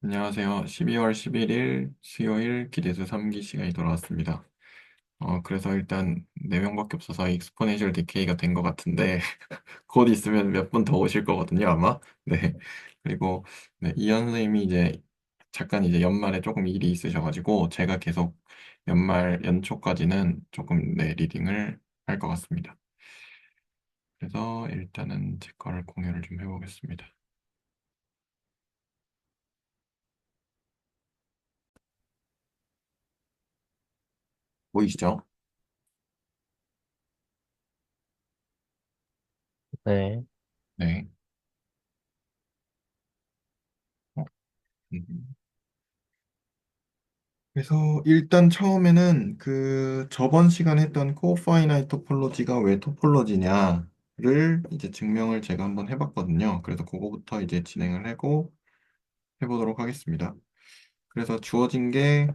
안녕하세요. 12월 11일 수요일 기대수 3기 시간이 돌아왔습니다. 그래서 일단 4명밖에 없어서 익스포넨셜 디케이가 된 것 같은데, 곧 있으면 몇 분 더 오실 거거든요, 아마. 네. 그리고, 네, 이현 선생님이 이제 잠깐 이제 연말에 조금 일이 있으셔가지고, 제가 계속 연말 연초까지는 조금, 네, 리딩을 할 것 같습니다. 그래서 일단은 제 거를 공유를 좀 해보겠습니다. 보이시죠? 네, 네. 어, 음. 그래서 일단 처음에는 그 저번 시간 했던 코파이나이트 토폴로지가 왜 토폴로지냐를 이제 증명을 제가 한번 해봤거든요. 그래서 그거부터 이제 진행을 하고 해보도록 하겠습니다. 그래서 주어진 게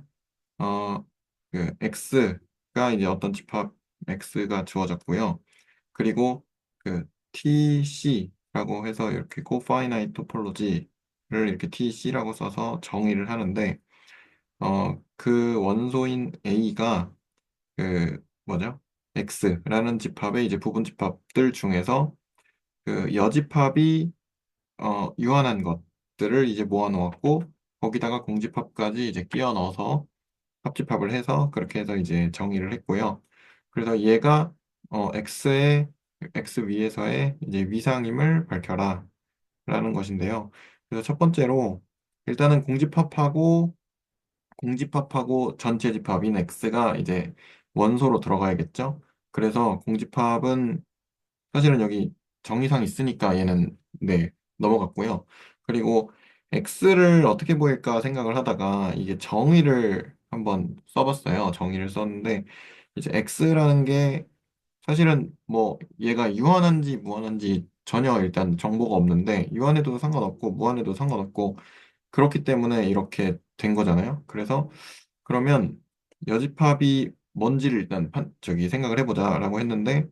그 x가 이제 어떤 집합 x가 주어졌고요. 그리고 그 TC라고 해서 이렇게 코파이나이트 토폴로지를 이렇게 TC라고 써서 정의를 하는데 그 원소인 A가 그 뭐죠? X라는 집합의 이제 부분 집합들 중에서 그 여집합이 유한한 것들을 이제 모아 놓았고 거기다가 공집합까지 이제 끼워 넣어서 합집합을 해서 그렇게 해서 이제 정의를 했고요. 그래서 얘가 X의 X 위에서의 이제 위상임을 밝혀라 라는 것인데요. 그래서 첫 번째로 일단은 공집합하고 전체 집합인 X가 이제 원소로 들어가야겠죠. 그래서 공집합은 사실은 여기 정의상 있으니까 얘는 네, 넘어갔고요. 그리고 X를 어떻게 보일까 생각을 하다가 이게 정의를 한번 써봤어요. 정의를 썼는데 이제 X라는 게 사실은 뭐 얘가 유한한지 무한한지 전혀 일단 정보가 없는데 유한해도 상관없고 무한해도 상관없고 그렇기 때문에 이렇게 된 거잖아요. 그래서 그러면 여집합이 뭔지를 일단 저기 생각을 해보자라고 했는데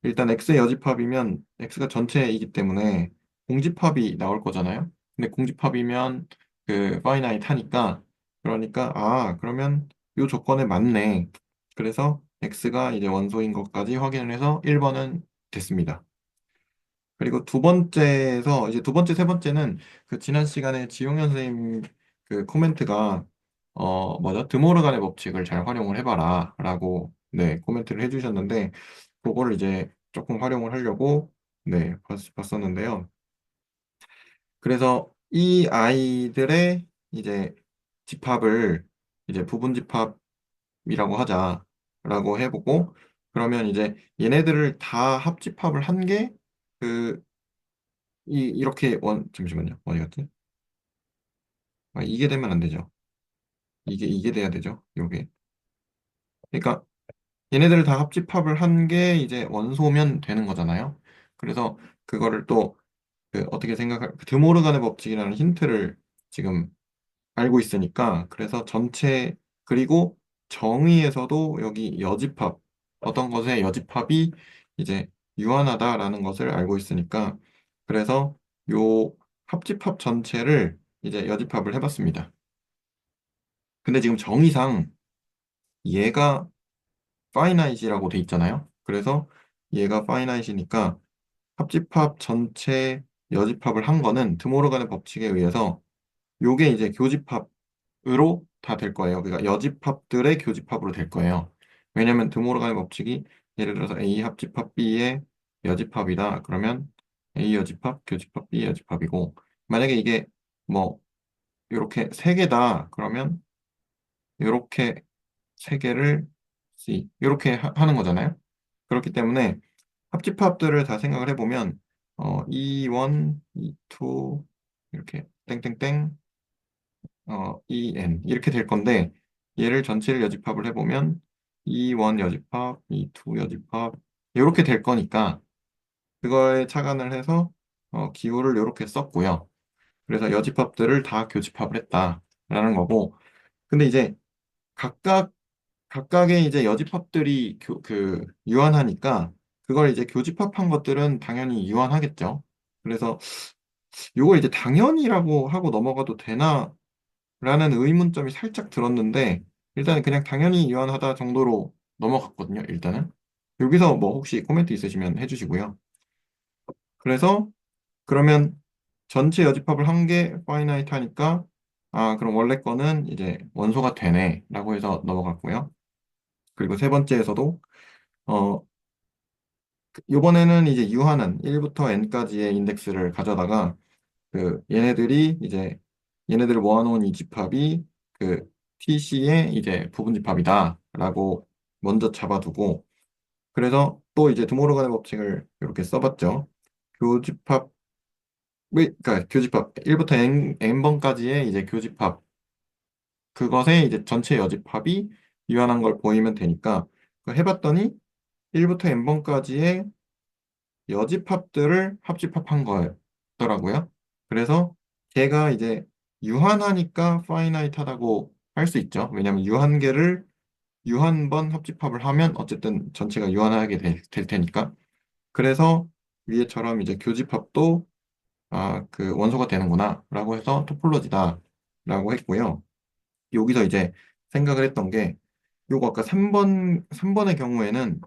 일단 X의 여집합이면 X가 전체이기 때문에 공집합이 나올 거잖아요. 근데 공집합이면 그 파이나이트 하니까 그러니까 그러면 요 조건에 맞네. 그래서 X가 이제 원소인 것까지 확인을 해서 1번은 됐습니다. 그리고 이제 두 번째, 세 번째는 그 지난 시간에 지용현 선생님 그 코멘트가 뭐죠? 드모르간의 법칙을 잘 활용을 해봐라 라고 네, 코멘트를 해주셨는데 그거를 이제 조금 활용을 하려고 네, 봤었는데요. 그래서 이 아이들의 이제 집합을 이제 부분 집합이라고 하자라고 해보고 그러면 이제 얘네들을 다 합집합을 한 게 그 이렇게 잠시만요. 어디 갔지? 이게 되면 안 되죠. 이게 돼야 되죠. 요게. 그러니까 얘네들을 다 합집합을 한 게 이제 원소면 되는 거잖아요. 그래서 그거를 또 그 어떻게 생각할 그 드모르간의 법칙이라는 힌트를 지금 알고 있으니까 그래서 전체 그리고 정의에서도 여기 여집합 어떤 것의 여집합이 이제 유한하다라는 것을 알고 있으니까 그래서 요 합집합 전체를 이제 여집합을 해봤습니다. 근데 지금 정의상 얘가 파이나이트라고 돼 있잖아요. 그래서 얘가 파이나이트니까 합집합 전체 여집합을 한 거는 드모르간의 법칙에 의해서 요게 이제 교집합으로 다 될 거예요. 그러니까 여집합들의 교집합으로 될 거예요. 왜냐면 드모르간의 법칙이 예를 들어서 A 합집합 B의 여집합이다. 그러면 A 여집합, 교집합, B 여집합이고 만약에 이게 뭐 이렇게 세 개다. 그러면 이렇게 세 개를 C 이렇게 하는 거잖아요. 그렇기 때문에 합집합들을 다 생각을 해보면 E1, E2 이렇게 땡땡땡 EN 이렇게 될 건데 얘를 전체를 여집합을 해보면 E1 여집합, E2 여집합 이렇게 될 거니까 그거에 착안을 해서 기호를 이렇게 썼고요. 그래서 여집합들을 다 교집합을 했다라는 거고 근데 이제 각각 각각의 이제 여집합들이 유한하니까 그걸 이제 교집합한 것들은 당연히 유한하겠죠. 그래서 요걸 이제 당연이라고 하고 넘어가도 되나? 라는 의문점이 살짝 들었는데, 일단은 그냥 당연히 유한하다 정도로 넘어갔거든요, 일단은. 여기서 뭐 혹시 코멘트 있으시면 해주시고요. 그래서 그러면 전체 여집합을 한 개 파이나이트 하니까, 아, 그럼 원래 거는 이제 원소가 되네, 라고 해서 넘어갔고요. 그리고 세 번째에서도, 어, 요번에는 이제 유한한 1부터 n까지의 인덱스를 가져다가 얘네들이 이제 얘네들을 모아놓은 이 집합이 TC의 이제 부분집합이다라고 먼저 잡아두고 그래서 또 이제 드모르간의 법칙을 이렇게 써봤죠. 교집합 그러니까 교집합 1부터 n번까지의 이제 교집합 그것에 이제 전체 여집합이 유한한 걸 보이면 되니까 해봤더니 1부터 n번까지의 여집합들을 합집합한 거더라고요. 그래서 걔가 이제 유한하니까 파이나이트하다고 할 수 있죠. 왜냐하면 유한계를 유한번 합집합을 하면 어쨌든 전체가 유한하게 될 테니까. 그래서 위에처럼 이제 교집합도 원소가 되는구나 라고 해서 토폴로지다 라고 했고요. 여기서 이제 생각을 했던 게 요거 아까 3번의 경우에는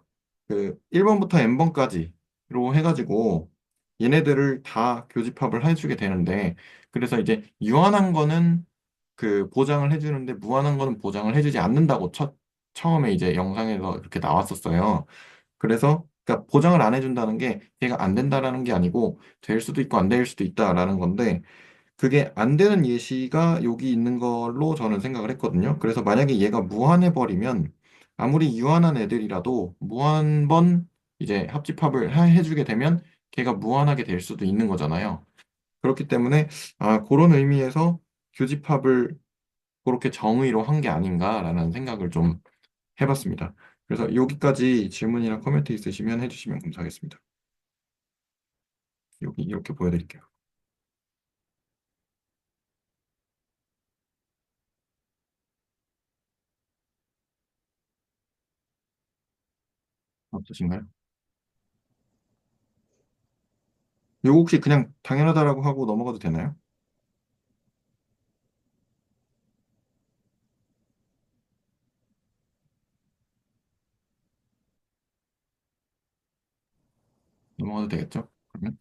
1번부터 n번까지로 해가지고 얘네들을 다 교집합을 해주게 되는데 그래서 이제 유한한 거는 보장을 해주는데 무한한 거는 보장을 해주지 않는다고 처음에 이제 영상에서 이렇게 나왔었어요. 그래서 그러니까 보장을 안 해준다는 게 걔가 안 된다라는 게 아니고 될 수도 있고 안 될 수도 있다라는 건데 그게 안 되는 예시가 여기 있는 걸로 저는 생각을 했거든요. 그래서 만약에 얘가 무한해버리면 아무리 유한한 애들이라도 무한번 이제 합집합을 해주게 되면 걔가 무한하게 될 수도 있는 거잖아요. 그렇기 때문에 그런 의미에서 교집합을 그렇게 정의로 한 게 아닌가라는 생각을 좀 해봤습니다. 그래서 여기까지 질문이나 코멘트 있으시면 해주시면 감사하겠습니다. 여기 이렇게 보여드릴게요. 어떠신가요? 이거 혹시 그냥 당연하다라고 하고 넘어가도 되나요? 넘어가도 되겠죠? 그러면?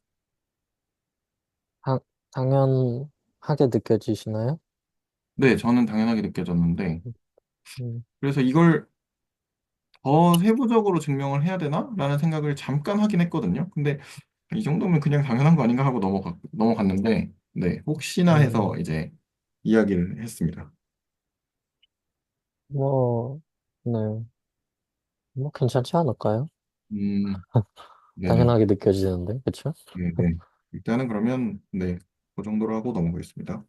당, 당연하게 느껴지시나요? 네, 저는 당연하게 느껴졌는데, 음, 그래서 이걸 더 세부적으로 증명을 해야 되나? 라는 생각을 잠깐 하긴 했거든요. 근데 이 정도면 그냥 당연한 거 아닌가 하고 넘어갔는데, 네, 혹시나 해서 음, 이제 이야기를 했습니다. 뭐, 네, 뭐 괜찮지 않을까요? 네네. 당연하게 느껴지는데, 그쵸? 네네. 일단은 그러면, 네, 그 정도로 하고 넘어가겠습니다.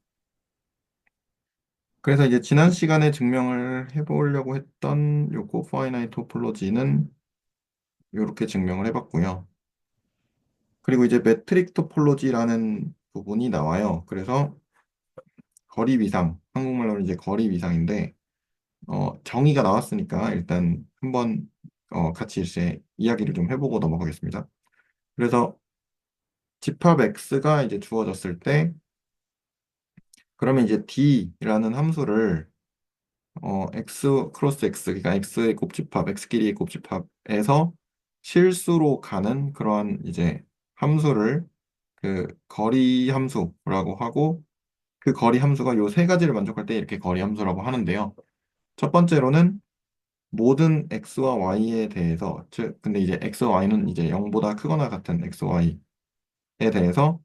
그래서 이제 지난 시간에 증명을 해보려고 했던 요 코파이나이트 토폴로지는 이렇게 증명을 해봤고요. 그리고 이제 메트릭 토폴로지라는 부분이 나와요. 그래서 거리 위상, 한국말로는 이제 거리 위상인데, 정의가 나왔으니까 일단 한번 같이 이제 이야기를 좀 해보고 넘어가겠습니다. 그래서 집합 x가 이제 주어졌을 때, 그러면 이제 d라는 함수를 x 크로스 x, 그러니까 x의 곱집합, x끼리의 곱집합에서 실수로 가는 그러한 이제 함수를 거리 함수라고 하고 그 거리 함수가 요 세 가지를 만족할 때 이렇게 거리 함수라고 하는데요. 첫 번째로는 모든 x와 y에 대해서 즉 근데 이제 x와 y는 이제 0보다 크거나 같은 x, y에 대해서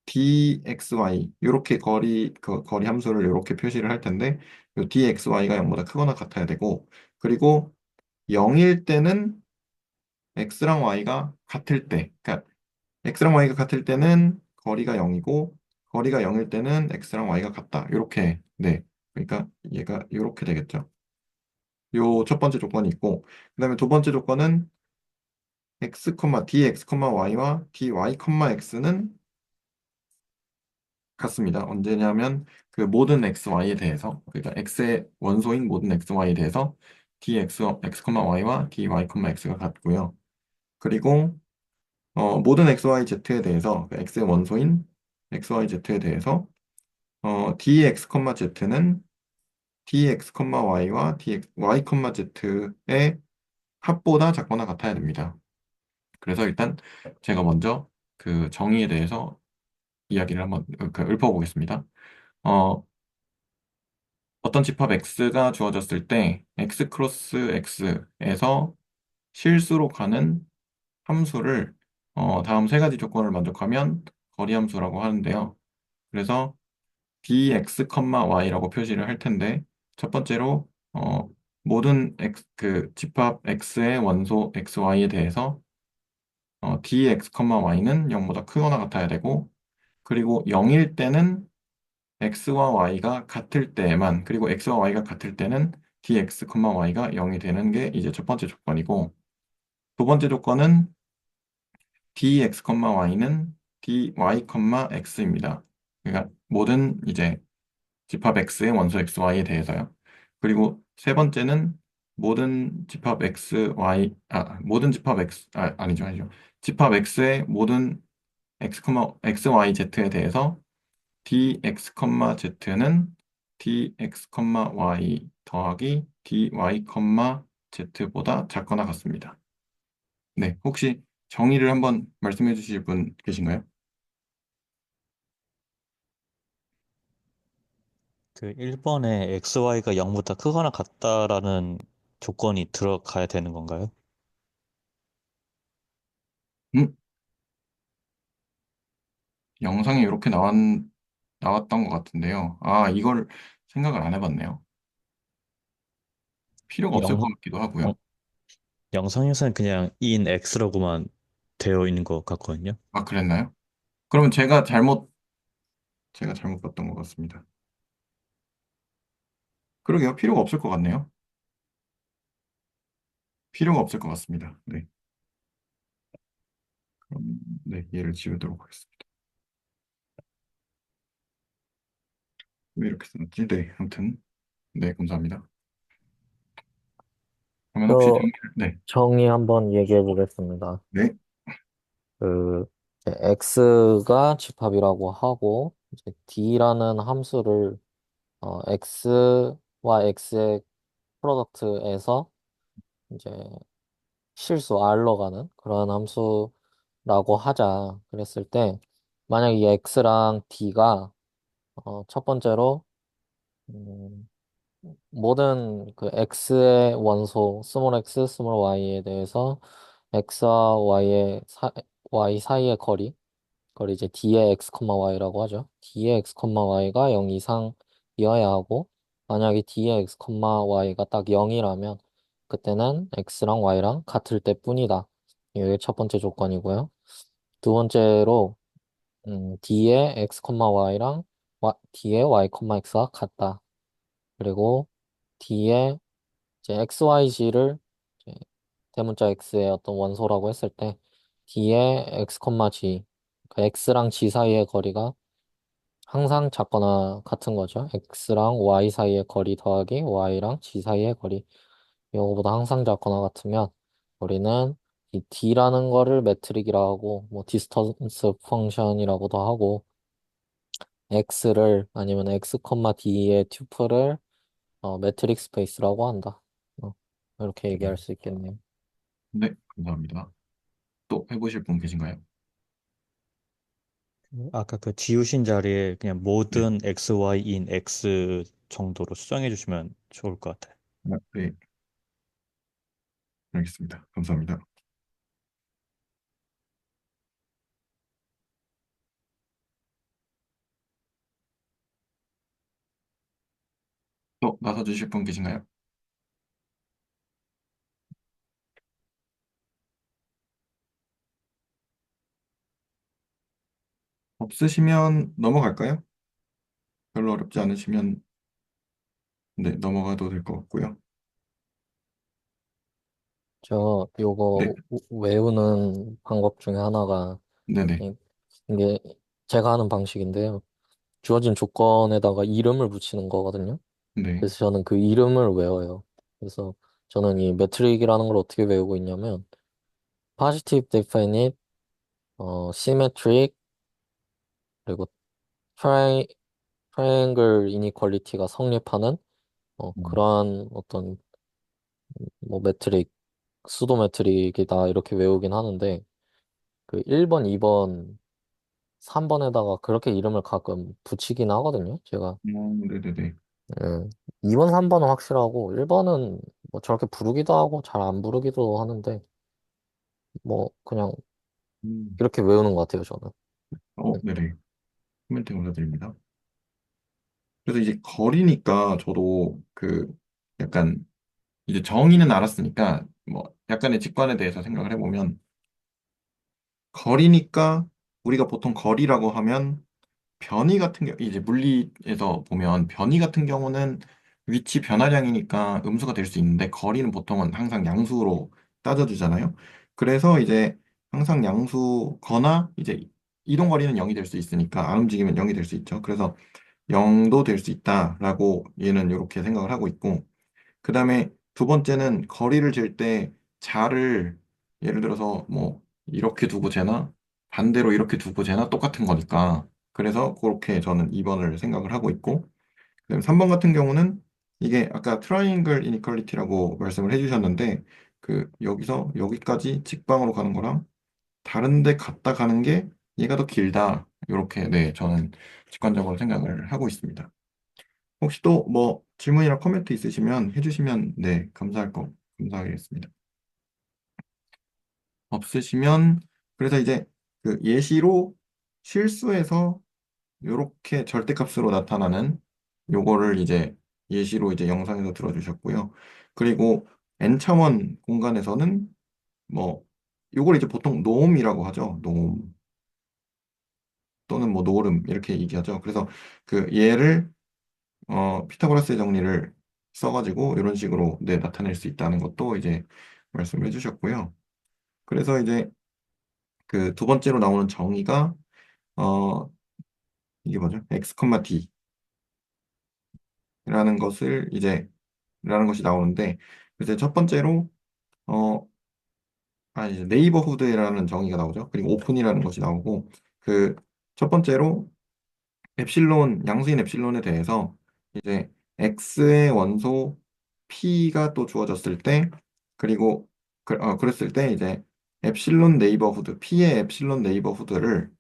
dxy 이렇게 거리 함수를 이렇게 표시를 할 텐데 요 dxy가 0보다 크거나 같아야 되고 그리고 0일 때는 x랑 y가 같을 때 그러니까 x랑 y가 같을 때는 거리가 0이고 거리가 0일 때는 x랑 y가 같다. 이렇게 네. 그러니까 얘가 이렇게 되겠죠. 요 첫 번째 조건이 있고 그다음에 두 번째 조건은 dx, y와 dy, x는 같습니다. 언제냐면 모든 x, y에 대해서 그러니까 x의 원소인 모든 x, y에 대해서 dx, y와 dy, x가 같고요. 그리고 모든 XYZ에 대해서, 그 X의 원소인 XYZ에 대해서, dx, z는 dx, y와 dx, y, z의 합보다 작거나 같아야 됩니다. 그래서 일단 제가 먼저 그 정의에 대해서 이야기를 한번 읊어보겠습니다. 어, 어떤 집합 x가 주어졌을 때 x 크로스 x에서 실수로 가는 함수를 다음 세 가지 조건을 만족하면 거리 함수라고 하는데요. 그래서 dx, y라고 표시를 할 텐데 첫 번째로 모든 그 집합 x의 원소 xy에 대해서 dx, y는 0보다 크거나 같아야 되고 그리고 0일 때는 x와 y가 같을 때에만 그리고 x와 y가 같을 때는 dx, y가 0이 되는 게 이제 첫 번째 조건이고 두 번째 조건은 dx, y는 dy, x입니다. 그러니까 모든 이제 집합 x의 원소 xy에 대해서요. 그리고 세 번째는 모든 집합 모든 집합 x, 아니죠. 집합 x의 모든 x, y, z에 대해서 dx, z는 dx, y 더하기 dy, z보다 작거나 같습니다. 네, 혹시 정의를 한번 말씀해 주실 분 계신가요? 그 1번에 XY가 0보다 크거나 같다라는 조건이 들어가야 되는 건가요? 음, 영상에 이렇게 나왔던 것 같은데요. 아, 이걸 생각을 안 해봤네요. 필요가 없을 영, 것 같기도 영, 하고요. 영상에서는 그냥 in X라고만 되어 있는 것 같거든요. 아, 그랬나요? 그러면 제가 잘못 봤던 것 같습니다. 그러게요. 필요가 없을 것 같네요. 필요가 없을 것 같습니다. 네. 그럼, 네, 얘를 지우도록 하겠습니다. 왜 이렇게 써놨지? 네, 아무튼. 네, 감사합니다. 그러면 혹시 저 네, 정의 한번 얘기해 보겠습니다. 네, 그 이제 x가 집합이라고 하고 이제 d라는 함수를 x와 x의 프로덕트에서 이제 실수 r로 가는 그런 함수라고 하자. 그랬을 때 만약 이 x랑 d가 첫 번째로 음, 모든 그 x의 원소 스몰 x, 스몰 y에 대해서 x와 y 사이의 거리 이제 d의 x, y라고 하죠. d의 x, y가 0 이상이어야 하고 만약에 d의 x, y가 딱 0이라면 그때는 x랑 y랑 같을 때뿐이다. 이게 첫 번째 조건이고요. 두 번째로 d의 x, y랑 d의 y, x가 같다. 그리고 d의 이제 XYG를 대문자 X의 어떤 원소라고 했을 때 D의 X, G, 그 X랑 G 사이의 거리가 항상 작거나 같은 거죠. X랑 Y 사이의 거리 더하기 Y랑 G 사이의 거리. 이거보다 항상 작거나 같으면 우리는 이 D라는 거를 매트릭이라 하고 뭐 디스턴스 펑션이라고도 하고 X를 아니면 X, D의 튜플을 매트릭 스페이스라고 한다. 어, 이렇게 네, 얘기할 수 있겠네요. 네, 감사합니다. 또 해보실 분 계신가요? 아까 그 지우신 자리에 그냥 네, 모든 XY in X 정도로 수정해 주시면 좋을 것 같아요. 네, 알겠습니다. 감사합니다. 또 나서 주실 분 계신가요? 없으시면 넘어갈까요? 별로 어렵지 않으시면 네, 넘어가도 될 것 같고요. 저 네, 요거 외우는 방법 중에 하나가 네네, 이- 이게 제가 하는 방식인데요. 주어진 조건에다가 이름을 붙이는 거거든요. 네, 그래서 저는 그 이름을 외워요. 그래서 저는 이 매트릭이라는 걸 어떻게 외우고 있냐면 positive definite 시메트릭, 그리고 트라이, 트라이앵글 이니퀄리티가 성립하는 음. 그러한 어떤 뭐 매트릭, 수도 매트릭이다 이렇게 외우긴 하는데 그 1번, 2번, 3번에다가 그렇게 이름을 가끔 붙이긴 하거든요. 제가 네네네. 2번, 3번은 확실하고 1번은 뭐 저렇게 부르기도 하고 잘 안 부르기도 하는데 뭐 그냥 음. 이렇게 외우는 것 같아요, 저는. 네네. 코멘트 감사드립니다. 그래서 이제 거리니까 저도 그 약간 이제 정의는 알았으니까 뭐 약간의 직관에 대해서 생각을 해보면 거리니까 우리가 보통 거리라고 하면 변이 같은 경우 이제 물리에서 보면 변이 같은 경우는 위치 변화량이니까 음수가 될 수 있는데 거리는 보통은 항상 양수로 따져주잖아요. 그래서 이제 항상 양수거나 이제 이동 거리는 0이 될 수 있으니까 안 움직이면 0이 될 수 있죠. 그래서 0도 될 수 있다라고 얘는 이렇게 생각을 하고 있고 그 다음에 두 번째는 거리를 잴 때 자를 예를 들어서 뭐 이렇게 두고 재나 반대로 이렇게 두고 재나 똑같은 거니까 그래서 그렇게 저는 2번을 생각을 하고 있고 그다음에 3번 같은 경우는 이게 아까 트라이앵글 이니퀄리티라고 말씀을 해주셨는데 그 여기서 여기까지 직방으로 가는 거랑 다른 데 갔다 가는 게 얘가 더 길다 이렇게 네 저는 직관적으로 생각을 하고 있습니다. 혹시 또 뭐 질문이나 코멘트 있으시면 해주시면 네, 감사하겠습니다. 없으시면 그래서 이제 그 예시로 실수해서 이렇게 절대값으로 나타나는 요거를 이제 예시로 이제 영상에서 들어주셨고요. 그리고 n차원 공간에서는 뭐 요걸 이제 보통 노음이라고 하죠. 노음 또는 뭐 노름 이렇게 얘기하죠. 그래서 그 얘를 피타고라스의 정리를 써가지고 이런 식으로 네, 나타낼 수 있다는 것도 이제 말씀해 주셨고요. 그래서 이제 그 두 번째로 나오는 정의가 어, 이게 뭐죠? x, d라는 것을 이제 라는 것이 나오는데 그래서 첫 번째로 어, 이제 네이버후드라는 정의가 나오죠. 그리고 오픈이라는 것이 나오고 그 첫 번째로 양수인 엡실론에 대해서 이제 x의 원소 p가 또 주어졌을 때 그리고 그랬을 때 이제 p의 엡실론 네이버후드를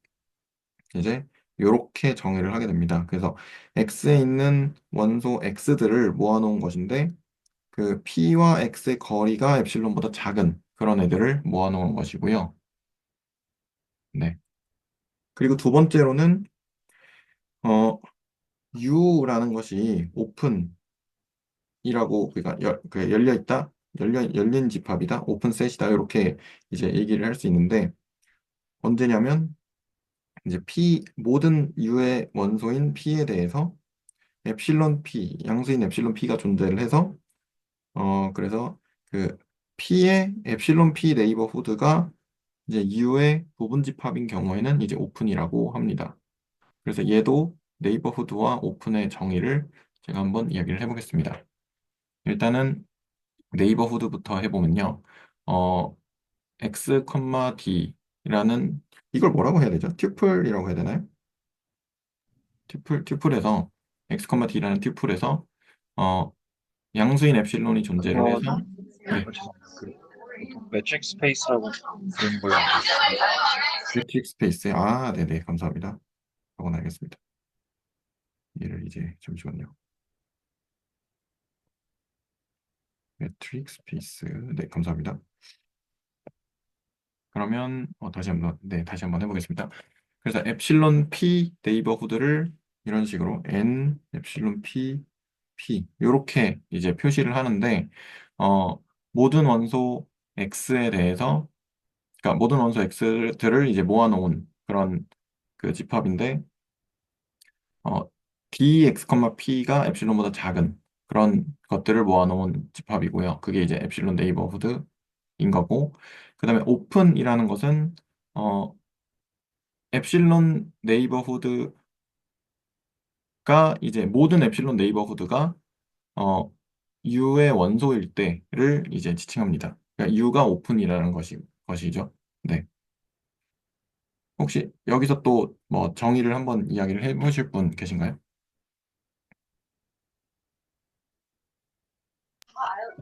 이제 이렇게 정의를 하게 됩니다. 그래서 x에 있는 원소 x들을 모아놓은 것인데 그 p와 x의 거리가 엡실론보다 작은 그런 애들을 모아놓은 것이고요. 네. 그리고 두 번째로는 어, u라는 것이 오픈이라고 그러니까 그 열려 있다, 열린 집합이다, 오픈 셋이다 이렇게 이제 얘기를 할 수 있는데 언제냐면 이제 모든 u의 원소인 p에 대해서 엡실론 p 양수인 엡실론 p가 존재를 해서 그래서 그 p의 엡실론 p 네이버후드가 이제 u의 부분 집합인 경우에는 이제 오픈이라고 합니다. 그래서 얘도 네이버후드와 오픈의 정의를 제가 한번 이야기를 해보겠습니다. 일단은 네이버후드부터 해보면요. 어, x, d라는 이걸 뭐라고 해야 되죠? 튜플이라고 해야 되나요? 튜플에서 x, d라는 튜플에서 어, 양수인 엡실론이 존재를 그건 해서 네, 죄송합니다. 그 보통 매트릭 스페이스라고 부르는 걸로 알고 있습니다. 매트릭 스페이스. 아, 네네, 감사합니다. 하고 알겠습니다. 얘를 이제 잠시만요. 매트릭 스페이스. 네, 감사합니다. 그러면 다시 한번 해보겠습니다. 그래서 엡실론 p 네이버후드를 이런 식으로 n 엡실론 p 이렇게 이제 표시를 하는데 어, 모든 원소 x에 대해서 그러니까 모든 원소 x들을 이제 모아놓은 그런 그 집합인데 dx, p가 엡실론보다 작은 그런 것들을 모아놓은 집합이고요. 그게 이제 엡실론 네이버후드인 거고 그다음에 오픈이라는 것은 어, 엡실론 네이버후드가 이제 모든 엡실론 네이버후드가 어, U의 원소일 때를 이제 지칭합니다. 그러니까 U가 오픈이라는 것이죠. 네. 혹시 여기서 또 뭐 정의를 한번 이야기를 해보실 분 계신가요?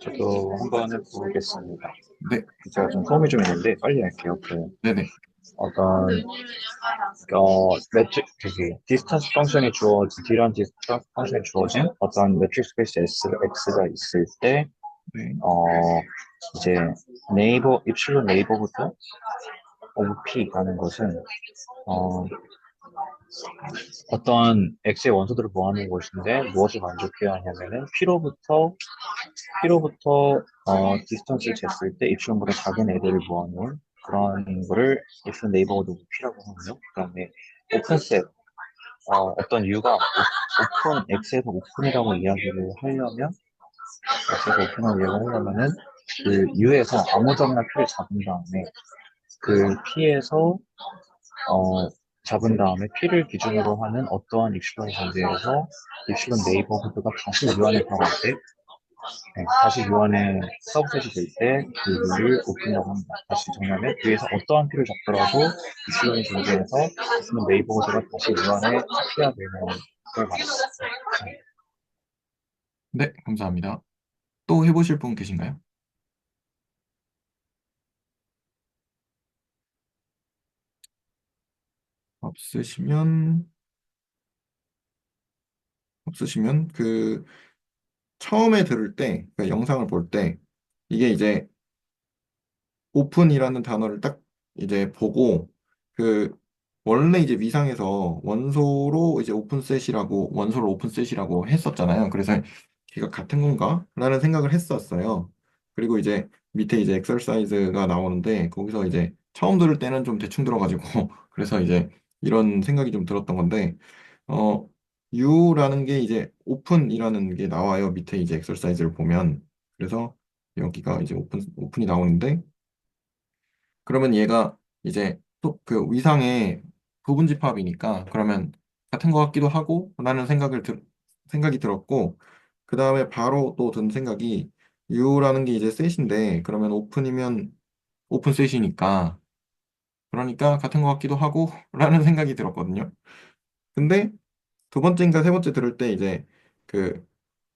저도 한번 해보겠습니다. 네, 제가 좀 소음이 좀 있는데 빨리 할게요. 그 네네. 어떤 매트릭 저기 디스턴스 펑션이 주어진 D라는 디스턴스 펑션이 주어진 어떤 매트릭 스페이스 S, X가 있을 때 네. 이제 입실론 네이버후드 오브 P라는 것은 어, 어떤 X의 원소들을 모아놓은 것인데 무엇을 만족해야 하냐면은 P로부터 디스턴스를 쟀을 때 입실론보다 작은 애들을 모아놓은 그런 거를 입실론 네이버후드 오브 P라고 하고요. 그다음에 오픈셋 어떤 U가 X에서 오픈이라고 이야기를 하려면 X에서 오픈이라고 이야기를 하려면은 그 U에서 아무 점이나 P를 잡은 다음에 그 P에서 잡은 다음에 P를 기준으로 하는 어떠한 입실론 존재에서 입실론 네이버후드가 다시 유한에 들어갈 때, 다시 유한의 서브셋이 될 때 그 류를 오픈이라고 합니다. 다시 정리하면 U에서 어떠한 P를 잡더라도 입실론의 존재에서 입실론 네이버후드가 다시 유한에 P가 되는 걸 말했습니다. 네, 감사합니다. 또 해보실 분 계신가요? 없으시면, 없으시면, 처음에 들을 때, 그 영상을 볼 때, 이게 이제 오픈이라는 단어를 딱 이제 보고, 그, 원래 이제 위상에서 원소를 오픈셋이라고 했었잖아요. 그래서 걔가 같은 건가? 라는 생각을 했었어요. 그리고 이제 밑에 이제 엑서사이즈가 나오는데, 거기서 이제 처음 들을 때는 좀 대충 들어가지고, 그래서 이제 이런 생각이 좀 들었던 건데, 어, U라는 게 이제 오픈이라는 게 나와요. 밑에 이제 엑서사이즈를 보면. 그래서 여기가 이제 오픈이 나오는데, 그러면 얘가 이제 또 그 위상의 부분집합이니까 그러면 같은 것 같기도 하고 라는 생각이 들었고 그 다음에 바로 또 든 생각이 U라는 게 이제 셋인데 그러면 오픈이면 오픈 셋이니까 그러니까 같은 것 같기도 하고 라는 생각이 들었거든요. 근데 두 번째인가 세 번째 들을 때 이제 그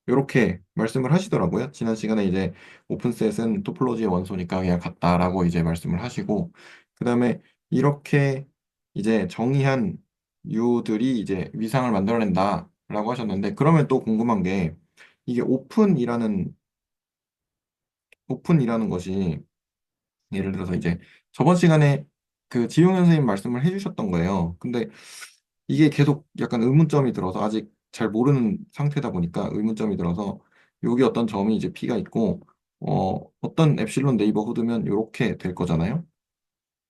이렇게 말씀을 하시더라고요. 지난 시간에 이제 오픈셋은 토폴로지의 원소니까 그냥 같다라고 이제 말씀을 하시고, 그 다음에 이렇게 이제 정의한 U들이 이제 위상을 만들어낸다라고 하셨는데, 그러면 또 궁금한 게 이게 오픈이라는 것이 예를 들어서 이제 저번 시간에 그 지용현 선생님 말씀을 해주셨던 거예요. 근데 이게 계속 약간 의문점이 들어서 아직 잘 모르는 상태다 보니까 의문점이 들어서 여기 어떤 점이 이제 P가 있고 어떤 엡실론 네이버후드면 이렇게 될 거잖아요.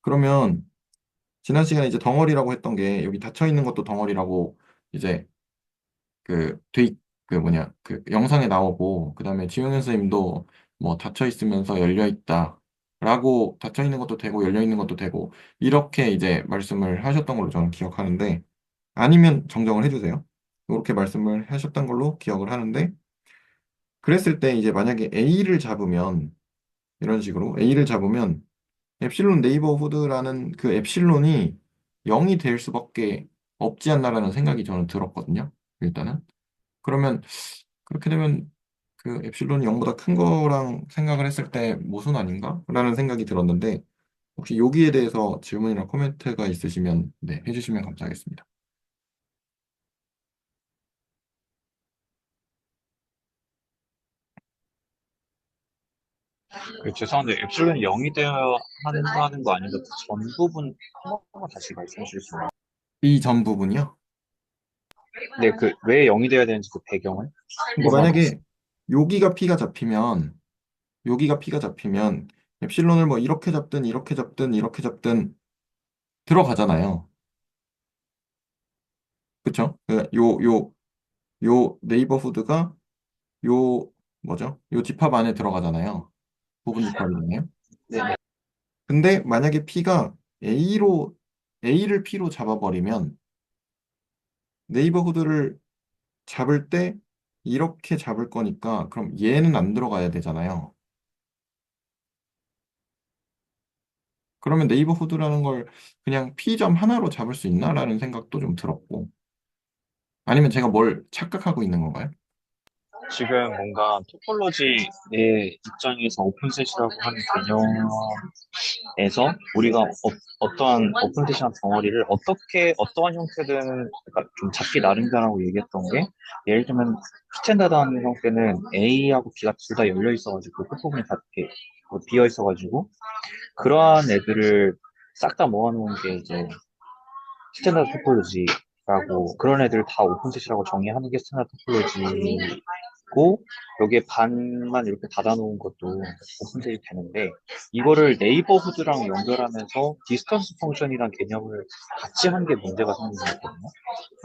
그러면 지난 시간에 이제 덩어리라고 했던 게 여기 닫혀 있는 것도 덩어리라고 이제 그 뭐냐 그 영상에 나오고 그다음에 지용현 선생님도 뭐 닫혀 있으면서 열려 있다라고 닫혀 있는 것도 되고 열려 있는 것도 되고 이렇게 이제 말씀을 하셨던 걸로 저는 기억하는데 아니면 정정을 해주세요. 이렇게 말씀을 하셨던 걸로 기억을 하는데, 그랬을 때 이제 만약에 A를 잡으면, 이런 식으로 A를 잡으면, 엡실론 네이버후드라는 그 엡실론이 0이 될 수밖에 없지 않나라는 생각이 저는 들었거든요. 일단은. 그러면, 그렇게 되면 그 엡실론이 0보다 큰 거랑 생각을 했을 때 모순 아닌가? 라는 생각이 들었는데, 혹시 여기에 대해서 질문이나 코멘트가 있으시면, 네, 해주시면 감사하겠습니다. 죄송한데 엡실론이 0이 되어야 하는 거 아닌가? 그 전 부분 한 번만 다시 말씀해 주실 수 있나요? 이 전 부분이요. 네, 그 왜 0이 돼야 되는지 그 배경을 한 그러니까 번만 말씀. 만약에 여기가 P가 잡히면 여기가 P가 잡히면 엡실론을 뭐 이렇게 잡든 이렇게 잡든 이렇게 잡든 들어가잖아요. 그쵸? 요 네이버후드가 요 뭐죠? 요 집합 안에 들어가잖아요. 부분 집합이잖아요. 네, 근데 만약에 P가 A를 P로 잡아버리면 네이버후드를 잡을 때 이렇게 잡을 거니까 그럼 얘는 안 들어가야 되잖아요. 그러면 네이버후드라는 걸 그냥 P점 하나로 잡을 수 있나라는 생각도 좀 들었고. 아니면 제가 뭘 착각하고 있는 건가요? 지금 뭔가 토폴로지의 입장에서 오픈셋이라고 하는 개념에서 우리가 떠한 오픈셋이란 덩어리를 어떠한 형태든 그러니까 좀 잡기 나름이다라고 얘기했던 게 예를 들면 스탠다드한 형태는 A하고 B가 둘 다 열려 있어가지고 끝부분이 다 이렇게 비어 있어가지고 그러한 애들을 싹 다 모아놓은 게 이제 스탠다드 토폴로지라고 그런 애들 다 오픈셋이라고 정의하는 게 스탠다드 토폴로지고 여기에 반만 이렇게 닫아놓은 것도 오픈셋이 되는데 이거를 네이버후드랑 연결하면서 디스턴스 펑션이란 개념을 같이 한 게 문제가 생긴 거거든요.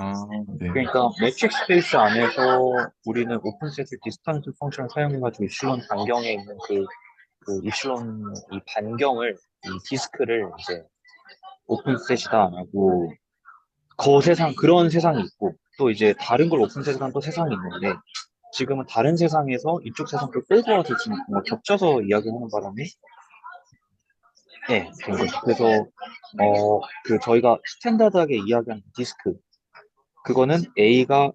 아, 네. 그러니까 매트릭 스페이스 안에서 우리는 오픈셋을 디스턴스 펑션을 사용해가지고 입실론 반경에 있는 그 입실론 이 반경을 이 디스크를 이제 오픈셋이다라고 그런 세상이 있고, 또 이제 다른 걸 오픈셋이라는 또 세상이 있는데, 지금은 다른 세상에서 이쪽 세상을 끌고 와서 지금 뭔가 겹쳐서 이야기하는 바람에, 네, 된 거죠. 그래서, 저희가 스탠다드하게 이야기하는 디스크, 그거는 A가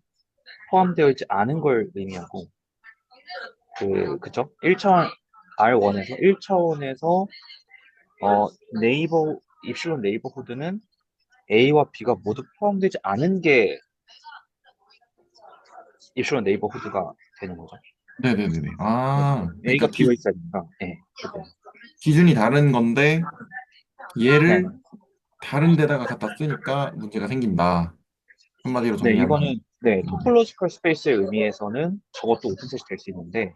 포함되어 있지 않은 걸 의미하고, 그죠? 1차원, R1에서 1차원에서, 네이버, 입실론 네이버후드는 A와 B가 모두 포함되지 않은 게 입실론 네이버후드가 되는 거죠. 네네네네. 네. 아, A가 그러니까 비어 있으니까. 네. 그죠. 기준이 다른 건데 네. 얘를 다른 데다가 갖다 쓰니까 문제가 생긴다. 한마디로 네, 정리하면. 이거는 네, 음, 토폴로지컬 스페이스의 의미에서는 저것도 오픈셋이 될 수 있는데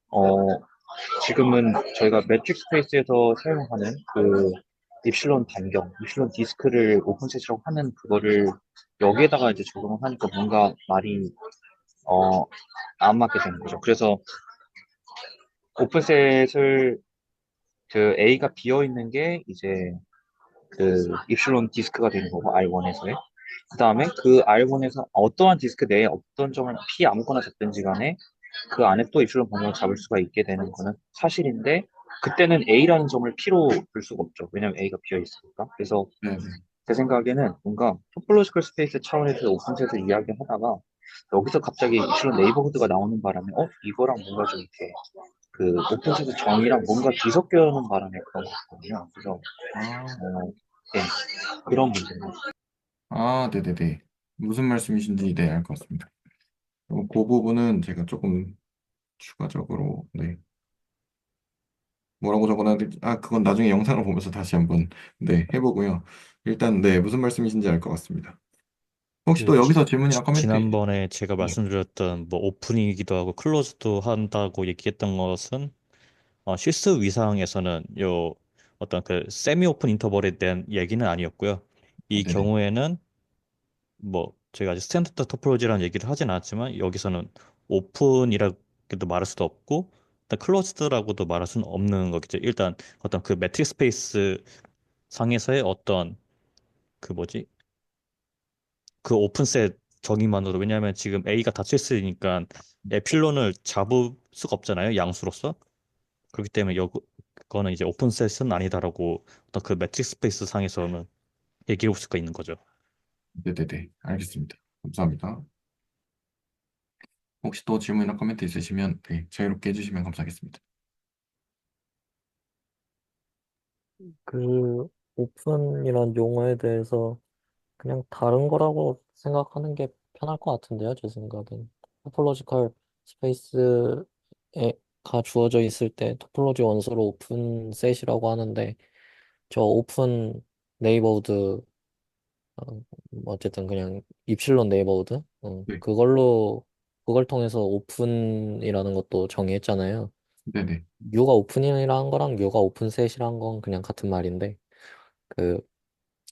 어, 지금은 저희가 매트릭 스페이스에서 사용하는 그 입실론 반경, 입실론 디스크를 오픈셋이라고 하는 그거를 여기에다가 이제 적용을 하니까 뭔가 말이 어, 안 맞게 되는 거죠. 그래서 오픈셋을 A가 비어 있는 게 이제 그 입실론 디스크가 되는 거고 R1에서의 그 다음에 그 R1에서 어떠한 디스크 내에 어떤 점을 P 아무거나 잡든지 간에 그 안에 또 입실론 반경을 잡을 수가 있게 되는 거는 사실인데 그때는 A라는 점을 P로 둘 수가 없죠. 왜냐면 A가 비어 있으니까. 그래서 네네. 제 생각에는 뭔가 토폴로지컬 스페이스 차원에서 오픈셋을 이야기하다가 여기서 갑자기 입실론 네이버후드가 나오는 바람에 이거랑 뭔가 좀 이렇게 그 오픈셋의 정의랑 뭔가 뒤섞여는 바람에 그런 것 같거든요. 그래서 아, 네, 그런 문제입니다. 아, 네네네. 무슨 말씀이신지 네, 알 것 같습니다. 그 부분은 제가 조금 추가적으로, 네. 뭐라고 적어놔야 될지, 아, 그건 나중에 영상을 보면서 다시 한번, 네, 해보고요. 일단, 네, 무슨 말씀이신지 알 것 같습니다. 혹시 그 또 여기서 질문이나 코멘트, 지난번에 제가 네, 말씀드렸던 뭐 오픈이기도 하고 클로즈도 한다고 얘기했던 것은 실습 위상에서는 요 어떤 그 세미 오픈 인터벌에 대한 얘기는 아니었고요. 이 네네. 경우에는 뭐 제가 아직 스탠다드 토포로지라는 얘기를 하진 않았지만 여기서는 오픈이라고도 말할 수도 없고 일단 클로즈드라고도 말할 수는 없는 거겠죠. 일단 어떤 그 매트릭 스페이스 상에서의 어떤 그 뭐지 그 오픈셋 정의만으로 왜냐하면 지금 A가 닫혀 있으니까 에필론을 잡을 수가 없잖아요. 양수로서. 그렇기 때문에 그거는 이제 오픈셋은 아니다라고 어떤 그 매트릭 스페이스 상에서는 얘기해 볼 수가 있는 거죠. 네네네. 알겠습니다. 감사합니다. 혹시 또 질문이나 코멘트 있으시면, 네, 자유롭게 해주시면 감사하겠습니다. 그 오픈이란 용어에 대해서 그냥 다른 거라고 생각하는 게 편할 것 같은데요, 제 생각엔. 토폴로지컬 스페이스가 주어져 있을 때 토폴로지 원소를 오픈 셋이라고 하는데 저 오픈 네이버우드 뭐 어쨌든 그냥 입실론 네이버우드 네, 그걸 통해서 오픈이라는 것도 정의했잖아요. 네네. U가 오픈이라는 거랑 U가 오픈 셋이란 건 그냥 같은 말인데 그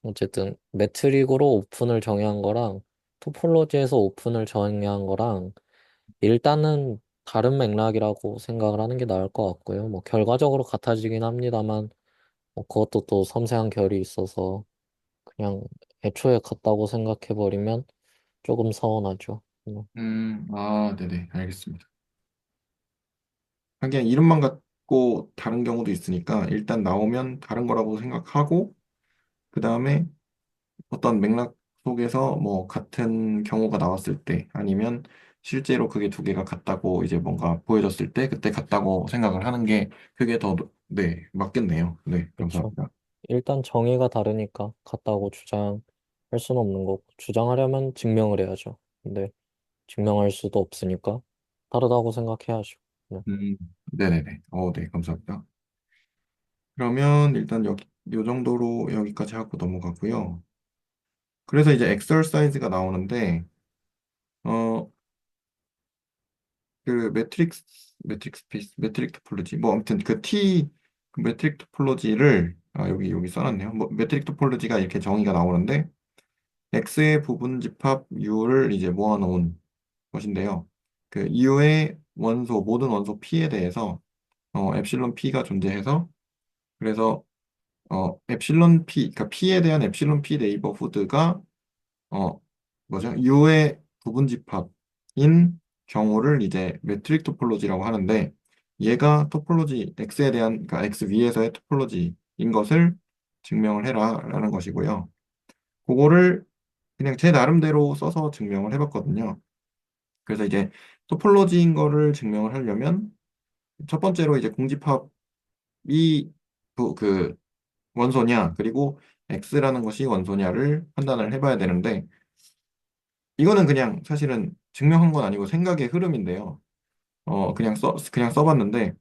어쨌든 매트릭으로 오픈을 정의한 거랑 토폴로지에서 오픈을 정의한 거랑 일단은 다른 맥락이라고 생각을 하는 게 나을 것 같고요. 뭐 결과적으로 같아지긴 합니다만 뭐 그것도 또 섬세한 결이 있어서 그냥 애초에 같다고 생각해 버리면 조금 서운하죠. 아, 네네. 알겠습니다. 그냥 이름만 있고 다른 경우도 있으니까 일단 나오면 다른 거라고 생각하고 그 다음에 어떤 맥락 속에서 뭐 같은 경우가 나왔을 때 아니면 실제로 그게 두 개가 같다고 이제 뭔가 보여졌을 때 그때 같다고 생각을 하는 게 그게 더, 네, 맞겠네요. 네, 그렇죠. 감사합니다. 일단 정의가 다르니까 같다고 주장할 수는 없는 거고, 주장하려면 증명을 해야죠. 근데 증명할 수도 없으니까 다르다고 생각해야죠. 네. 네네네. 네, 감사합니다. 그러면 일단 요 정도로 여기까지 하고 넘어가고요. 그래서 이제 엑서사이즈가 나오는데, 어, 그 매트릭스 피스, 매트릭 토폴로지, 뭐 아무튼 그 매트릭 토폴로지를, 여기 써놨네요. 뭐, 매트릭 토폴로지가 이렇게 정의가 나오는데, X의 부분 집합 U를 이제 모아놓은 것인데요. 그 U의 원소, 모든 원소 P에 대해서, 엡실론 P가 존재해서, 그래서, 엡실론 P, 그러니까 P에 대한 엡실론 P 네이버후드가 어, 뭐죠? U의 부분 집합인 경우를 이제 매트릭 토폴로지라고 하는데 얘가 토폴로지 X에 대한 그러니까 X 위에서의 토폴로지인 것을 증명을 해라라는 것이고요. 그거를 그냥 제 나름대로 써서 증명을 해봤거든요. 그래서 이제 토폴로지인 거를 증명을 하려면 첫 번째로 이제 공집합이 그 원소냐 그리고 X라는 것이 원소냐를 판단을 해봐야 되는데 이거는 그냥 사실은 증명한 건 아니고 생각의 흐름인데요. 그냥 써봤는데,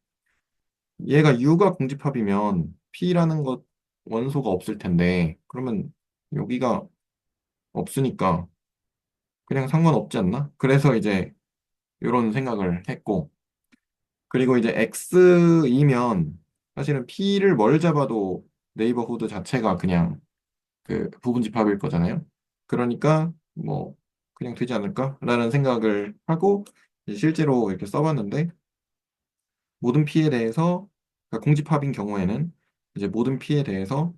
얘가 U가 공집합이면 P라는 것 원소가 없을 텐데, 그러면 여기가 없으니까 그냥 상관없지 않나? 그래서 이제 이런 생각을 했고, 그리고 이제 X이면 사실은 P를 뭘 잡아도 네이버후드 자체가 그냥 그 부분 집합일 거잖아요. 그러니까 뭐 그냥 되지 않을까라는 생각을 하고 이제 실제로 이렇게 써봤는데 모든 P에 대해서 그러니까 공집합인 경우에는 이제 모든 P에 대해서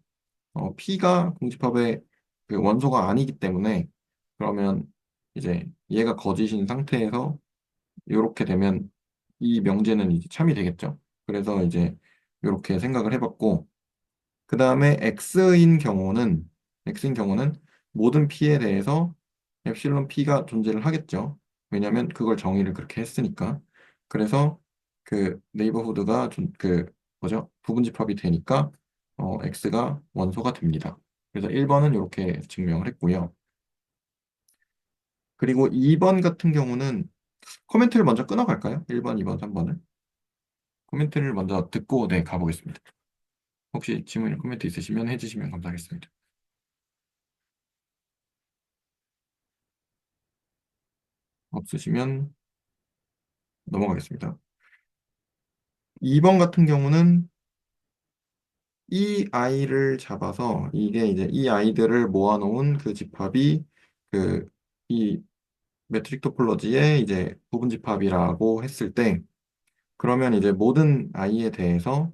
P가 공집합의 그 원소가 아니기 때문에 그러면 이제 얘가 거짓인 상태에서 이렇게 되면 이 명제는 이제 참이 되겠죠. 그래서 이제 이렇게 생각을 해봤고 그 다음에 X인 경우는 모든 P에 대해서 엡실론 P가 존재를 하겠죠. 왜냐하면 그걸 정의를 그렇게 했으니까. 그래서 그 네이버후드가 그 뭐죠? 부분집합이 되니까 X가 원소가 됩니다. 그래서 1번은 이렇게 증명을 했고요. 그리고 2번 같은 경우는 코멘트를 먼저 끊어갈까요? 1번, 2번, 3번을. 코멘트를 먼저 듣고 네, 가보겠습니다. 혹시 질문, 코멘트 있으시면 해주시면 감사하겠습니다. 없으시면 넘어가겠습니다. 2번 같은 경우는 이 아이를 잡아서 이게 이제 이 아이들을 모아놓은 그 집합이 그 이 매트릭 토폴로지의 이제 부분 집합이라고 했을 때 그러면 이제 모든 아이에 대해서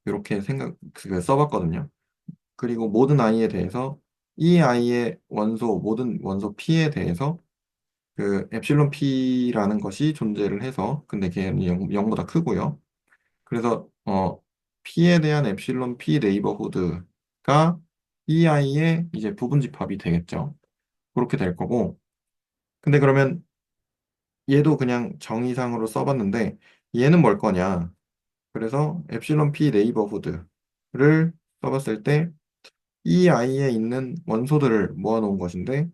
이렇게 써봤거든요. 그리고 모든 아이에 대해서 이 아이의 모든 원소 P에 대해서 그 엡실론 P라는 것이 존재를 해서 근데 걔는 0보다 크고요. 그래서 P에 대한 엡실론 P 네이버후드가 EI의 이제 부분 집합이 되겠죠. 그렇게 될 거고. 근데 그러면 얘도 그냥 정의상으로 써봤는데 얘는 뭘 거냐? 그래서 엡실론 P 네이버후드를 써봤을 때 EI에 있는 원소들을 모아놓은 것인데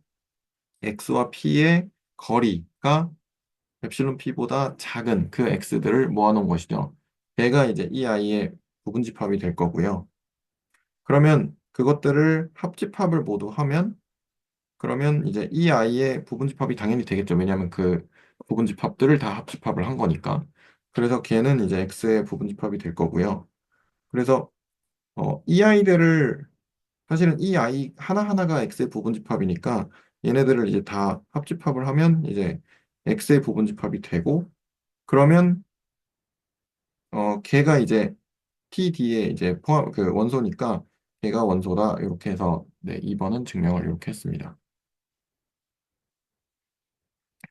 X와 P의 거리가 엡실론 P보다 작은 그 X들을 모아놓은 것이죠. 걔가 이제 EI의 부분 집합이 될 거고요. 그러면 그것들을 합집합을 모두 하면 그러면 이제 이 아이의 부분집합이 당연히 되겠죠. 왜냐하면 그 부분집합들을 다 합집합을 한 거니까. 그래서 걔는 이제 X의 부분집합이 될 거고요. 그래서 이 아이들을 사실은 이 아이 하나하나가 X의 부분집합이니까 얘네들을 이제 다 합집합을 하면 이제 X의 부분집합이 되고 그러면 걔가 이제 TD에 이제 그 원소니까 걔가 원소다 이렇게 해서 네, 2번은 증명을 이렇게 했습니다.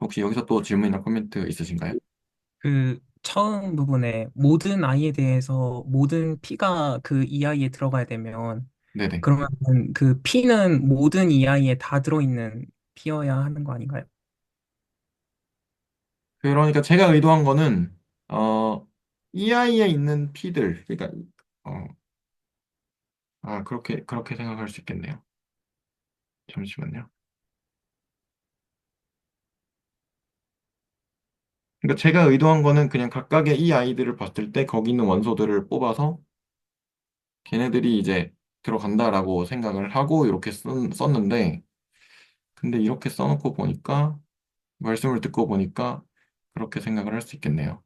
혹시 여기서 또 질문이나 코멘트 있으신가요? 그 처음 부분에 모든 i에 대해서 모든 p가 그 ei에 들어가야 되면 네네. 그러면 그 p는 모든 ei에 다 들어있는 p여야 하는 거 아닌가요? 그러니까 제가 의도한 거는, EI에 있는 P들, 그러니까, 어, 그렇게 생각할 수 있겠네요. 잠시만요. 그러니까 제가 의도한 거는 그냥 각각의 이 아이들을 봤을 때 거기 있는 원소들을 뽑아서 걔네들이 이제 들어간다라고 생각을 하고 이렇게 썼는데, 근데 이렇게 써놓고 보니까, 말씀을 듣고 보니까 그렇게 생각을 할 수 있겠네요.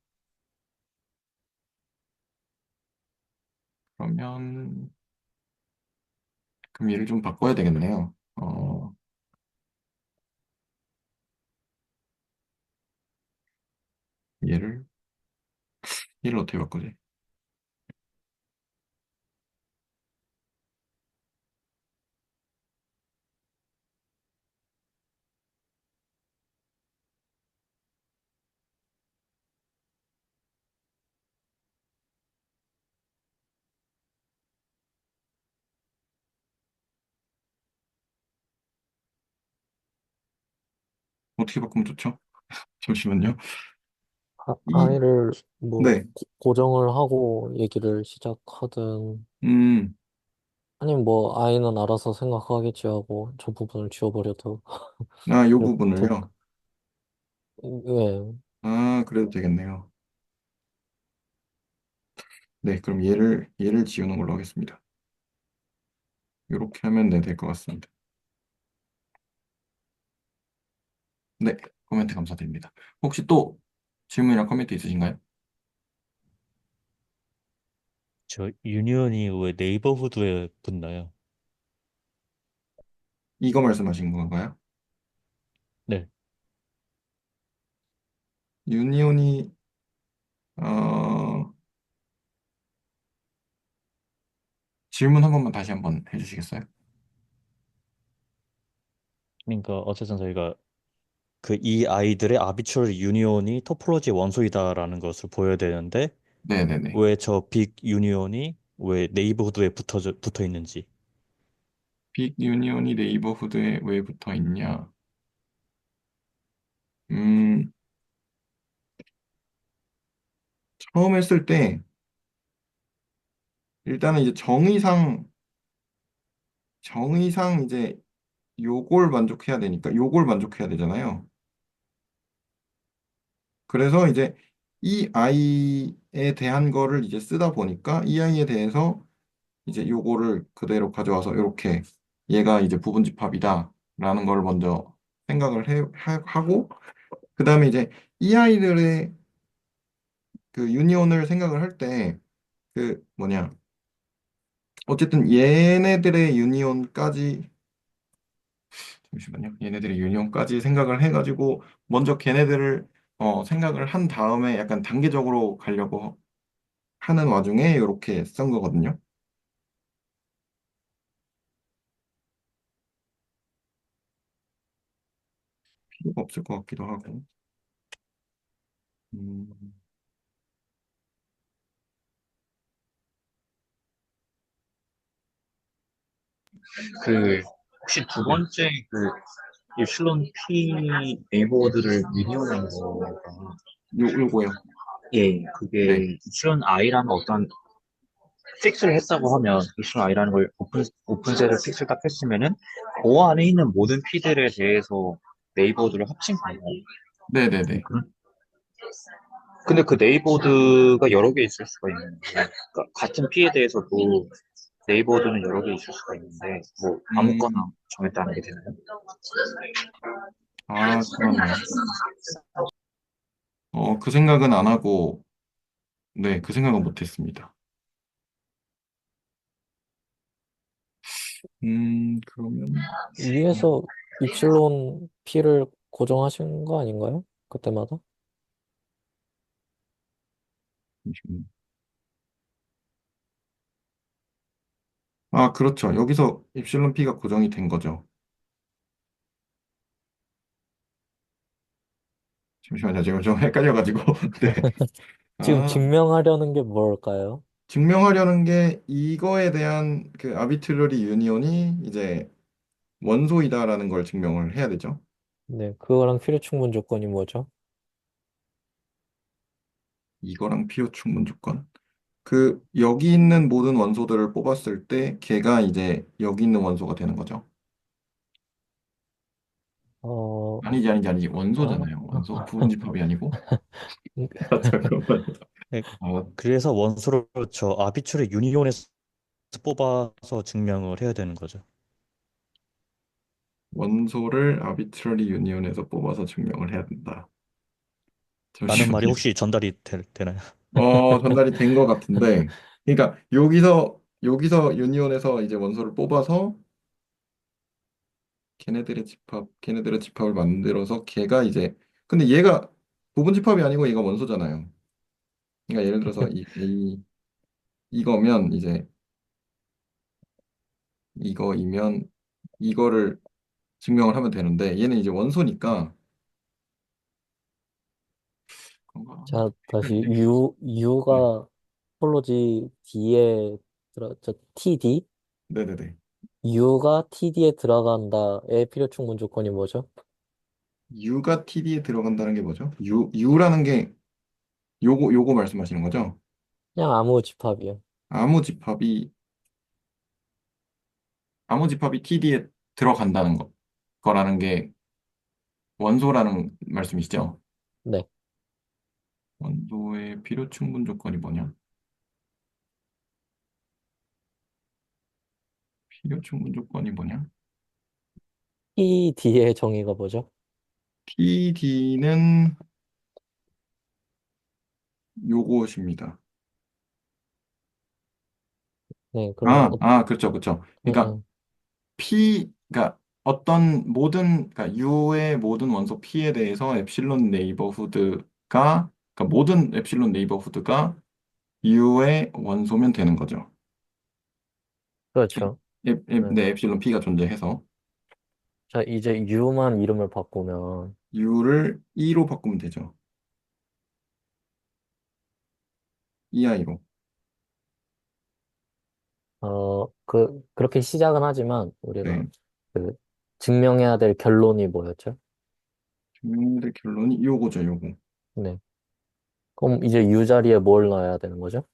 그러면, 그럼 얘를 좀 바꿔야 되겠네요. 얘를, 얘를 어떻게 바꾸지? 어떻게 바꾸면 좋죠? 잠시만요. 이, i를 뭐 네. 고정을 하고 얘기를 시작하든 음, 아니면 뭐 i는 알아서 생각하겠지 하고 저 부분을 지워버려도 요 될, 부분을요. 예. 그래도 되겠네요. 네, 그럼 얘를 지우는 걸로 하겠습니다. 이렇게 하면 네, 될 것 같습니다. 네, 코멘트 감사드립니다. 혹시 또 질문이나 코멘트 있으신가요? 저 유니온이 왜 네이버후드에 붙나요? 이거 말씀하신 건가요? 네. 유니온이, 어, 질문 한 번만 다시 한번 해주시겠어요? 그러니까 어쨌든 저희가 그 이 아이들의 아비추얼 유니온이 토폴로지의 원소이다라는 것을 보여야 되는데 네네네. 왜 저 빅 유니온이 왜 네이버후드에 붙어 있는지. 빅 유니온이 네이버후드에 왜 붙어 있냐? 음, 처음 했을 때, 일단은 이제 정의상 이제 요걸 만족해야 되니까, 요걸 만족해야 되잖아요. 그래서 이제 이 아이에 대한 거를 이제 쓰다 보니까 이 아이에 대해서 이제 요거를 그대로 가져와서 이렇게 얘가 이제 부분집합이다라는 걸 먼저 생각을 하고 그다음에 이제 이 아이들의 그 유니온을 생각을 할 때 그 뭐냐 어쨌든 얘네들의 유니온까지 잠시만요. 얘네들의 유니온까지 생각을 해가지고 먼저 걔네들을 생각을 한 다음에 약간 단계적으로 가려고 하는 와중에 이렇게 쓴 거거든요. 필요가 없을 것 같기도 하고. 음, 그 혹시 두 번째 그 입실론 P 네이버워드를 유니온하는 거가 요거요. 예, 네. 그게 입실론 I라는 어떤 픽스를 했다고 하면 입실론 I라는 걸 오픈셋을 픽스를 딱 했으면은 그 안에 있는 모든 P들에 대해서 네이버워드를 합친 거예요. 네네네. 근데 그 네이버워드가 여러 개 있을 수가 있는데 그러니까 같은 P에 대해서도 네이버워드는 여러 개 있을 수가 있는데 뭐 아무거나 음, 정했다는 게 되나요? 그러네요. 그 생각은 안 하고, 네, 그 생각은 못 했습니다. 그러면, 위에서 입실론 P를 고정하신 거 아닌가요? 그때마다? 잠시만요. 그렇죠. 여기서 입실론 P가 고정이 된 거죠. 잠시만요. 제가 좀 헷갈려가지고. 네. 지금 아, 증명하려는 게 뭘까요? 증명하려는 게 이거에 대한 그 아비트러리 유니온이 이제 원소이다라는 걸 증명을 해야 되죠. 네, 그거랑 필요 충분 조건이 뭐죠? 이거랑 필요 충분 조건. 그 여기 있는 모든 원소들을 뽑았을 때 걔가 이제 여기 있는 원소가 되는 거죠. 어, 아니지 아, 원소잖아요. 원소 부분집합이 아니고. 아, 잠깐만. 네, 아, 그래서 원소를 저 아비트의 유니온에서 뽑아서 증명을 해야 되는 거죠. 원소를 아비트러리 유니온에서 뽑아서 증명을 해야 된다. 라는 말이 잠시만요. 혹시 전달이 되나요? 전달이 된 것 같은데, 그러니까 여기서 유니온에서 이제 원소를 뽑아서 걔네들의 집합을 만들어서 걔가 이제 근데 얘가 부분 집합이 아니고 얘가 원소잖아요. 그러니까 예를 들어서 이거면 이제 이거이면 이거를 증명을 하면 되는데 얘는 이제 원소니까 그런가? 자, 다시 헷갈리네. 네, U가 톨로지 D에 저 TD? 네네네. U가 TD에 들어간다의 필요 충분 조건이 뭐죠? U가 TD에 들어간다는 게 뭐죠? U라는 게 요거 말씀하시는 거죠? 그냥 아무 집합이요. 아무 집합이 아무 집합이 TD에 들어간다는 거라는 게 원소라는 말씀이시죠? 네. 원소의 필요 충분 조건이 뭐냐? 필요 충분 조건이 뭐냐? TD의 정의가 뭐죠? TD는 요것입니다. 네, 그럼 그렇죠, 그렇죠. 그러니까 음, 그러니까 그러니까 U의 모든 원소 P에 대해서 엡실론 네이버후드가, 그러니까 모든 엡실론 네이버후드가 U의 원소면 되는 거죠. 그렇죠. 네. 네, 엡실론 P가 존재해서 자, 이제 U만 이름을 바꾸면 U를 E로 바꾸면 되죠. EI로. 그렇게 시작은 하지만 우리가 네. 그 증명해야 될 결론이 뭐였죠? 증명될 결론이 요거죠, 요거. 네. 그럼 이제 U 자리에 뭘 넣어야 되는 거죠?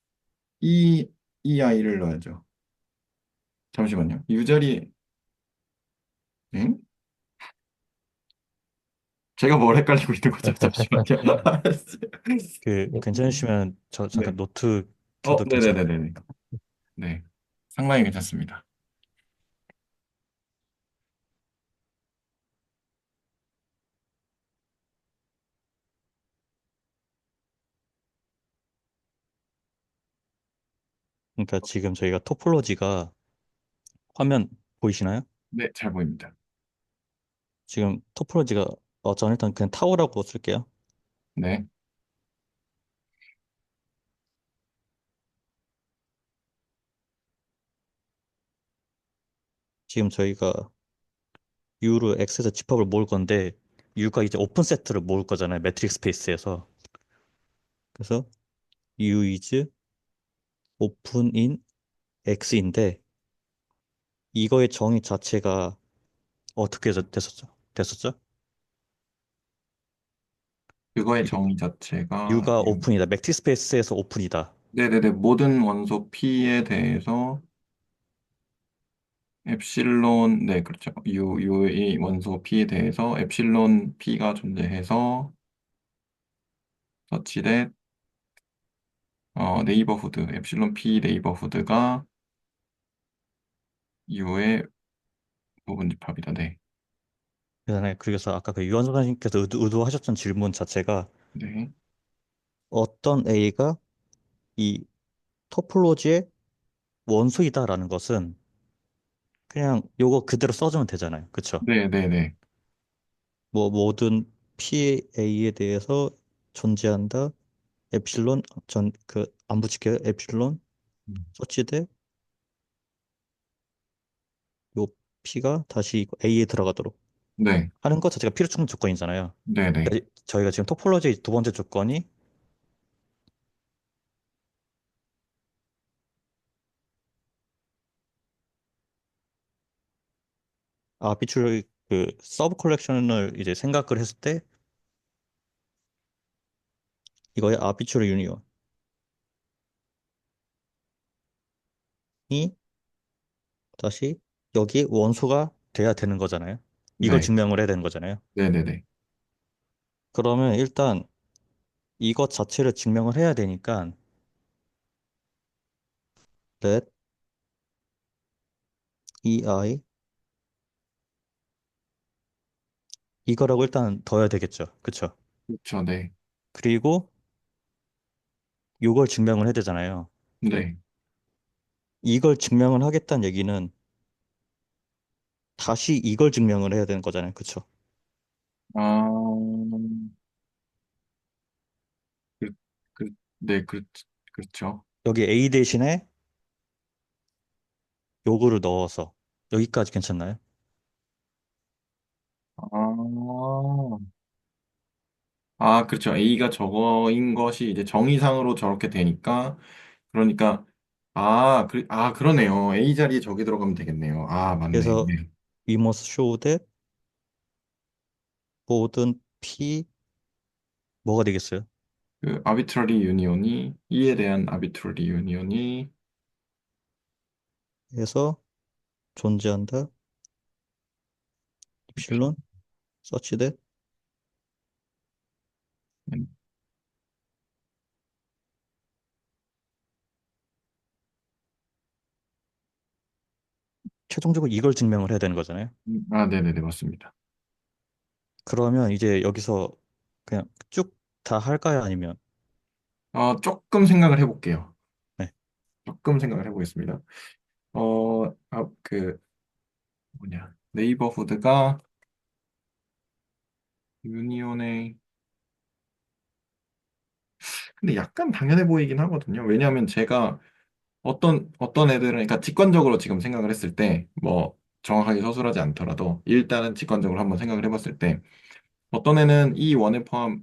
E, EI를 넣어야죠. 잠시만요. U 자리에, 응? 제가 뭘 헷갈리고 있는 거죠? 잠시만요. 네. 괜찮으시면 저 잠깐 네. 노트 켜도 괜찮을까요? 네네네네. 네. 상당히 괜찮습니다. 그러니까 지금 저희가 토폴로지가 화면 보이시나요? 네, 잘 보입니다. 지금 토폴로지가 저는 일단 그냥 타워라고 쓸게요. 네. 지금 저희가 U로 X에서 집합을 모을 건데 U가 이제 오픈 세트를 모을 거잖아요. 매트릭스 스페이스에서. 그래서 U is open in X인데 이거의 정의 자체가 어떻게 됐었죠? 그거의 이거 정의 자체가, U가 오픈이다. 매트릭스 스페이스에서 오픈이다. 네네네. 모든 원소 P에 대해서 네, 그렇죠. U의 원소 P에 대해서 엡실론 P가 존재해서 such that, 네이버후드, 엡실론 P 네이버후드가 U의 부분집합이다. 네. 그래서 아까 그 유한선 선생님께서 의도하셨던 질문 자체가 네. 어떤 A가 이 토폴로지의 원소이다라는 것은 그냥 요거 그대로 써주면 되잖아요. 그쵸? 네네네. 뭐 모든 PA에 대해서 존재한다. 에필론 안 붙일게요. 에필론 서치대 요 P가 다시 이거 A에 들어가도록 네. 하는 것 자체가 필요 충분 조건이잖아요. 네네. 그러니까 저희가 지금 토폴로지 두 번째 조건이 아비추럴 그 서브 컬렉션을 이제 생각을 했을 때 이거의 아비추럴 유니온이 다시 여기 원소가 돼야 되는 거잖아요. 이걸 네. 증명을 해야 되는 거잖아요. 네네네. 그러면 일단 이것 자체를 증명을 해야 되니까 let ei 이거라고 일단 둬야 되겠죠. 그쵸? 그렇죠. 네. 그리고 이걸 증명을 해야 되잖아요. 네. 이걸 증명을 하겠다는 얘기는 다시 이걸 증명을 해야 되는 거잖아요. 그쵸? 아, 그, 그, 네, 그렇죠. 여기 A 대신에 요거를 넣어서 여기까지 괜찮나요? 아, 그렇죠. A가 저거인 것이 이제 정의상으로 저렇게 되니까, 그러니까, 그러네요. A 자리에 저기 들어가면 되겠네요. 아, 맞네. 그래서 네. we must show that 모든 P 뭐가 되겠어요? 그, 아비트러리 유니온이, E에 대한 아비트러리 유니온이, 해서 존재한다. 입실론 such that 음, 최종적으로 이걸 증명을 해야 되는 거잖아요. 네네네, 맞습니다. 그러면 이제 여기서 그냥 쭉 다 할까요? 아니면 조금 생각을 해볼게요. 네. 조금 생각을 해보겠습니다. 그, 뭐냐. 네이버후드가 유니온의, 근데 약간 당연해 보이긴 하거든요. 왜냐하면 제가 어떤 애들은, 그러니까 직관적으로 지금 생각을 했을 때, 뭐, 정확하게 서술하지 않더라도, 일단은 직관적으로 한번 생각을 해봤을 때, 어떤 애는 이 원에 포함,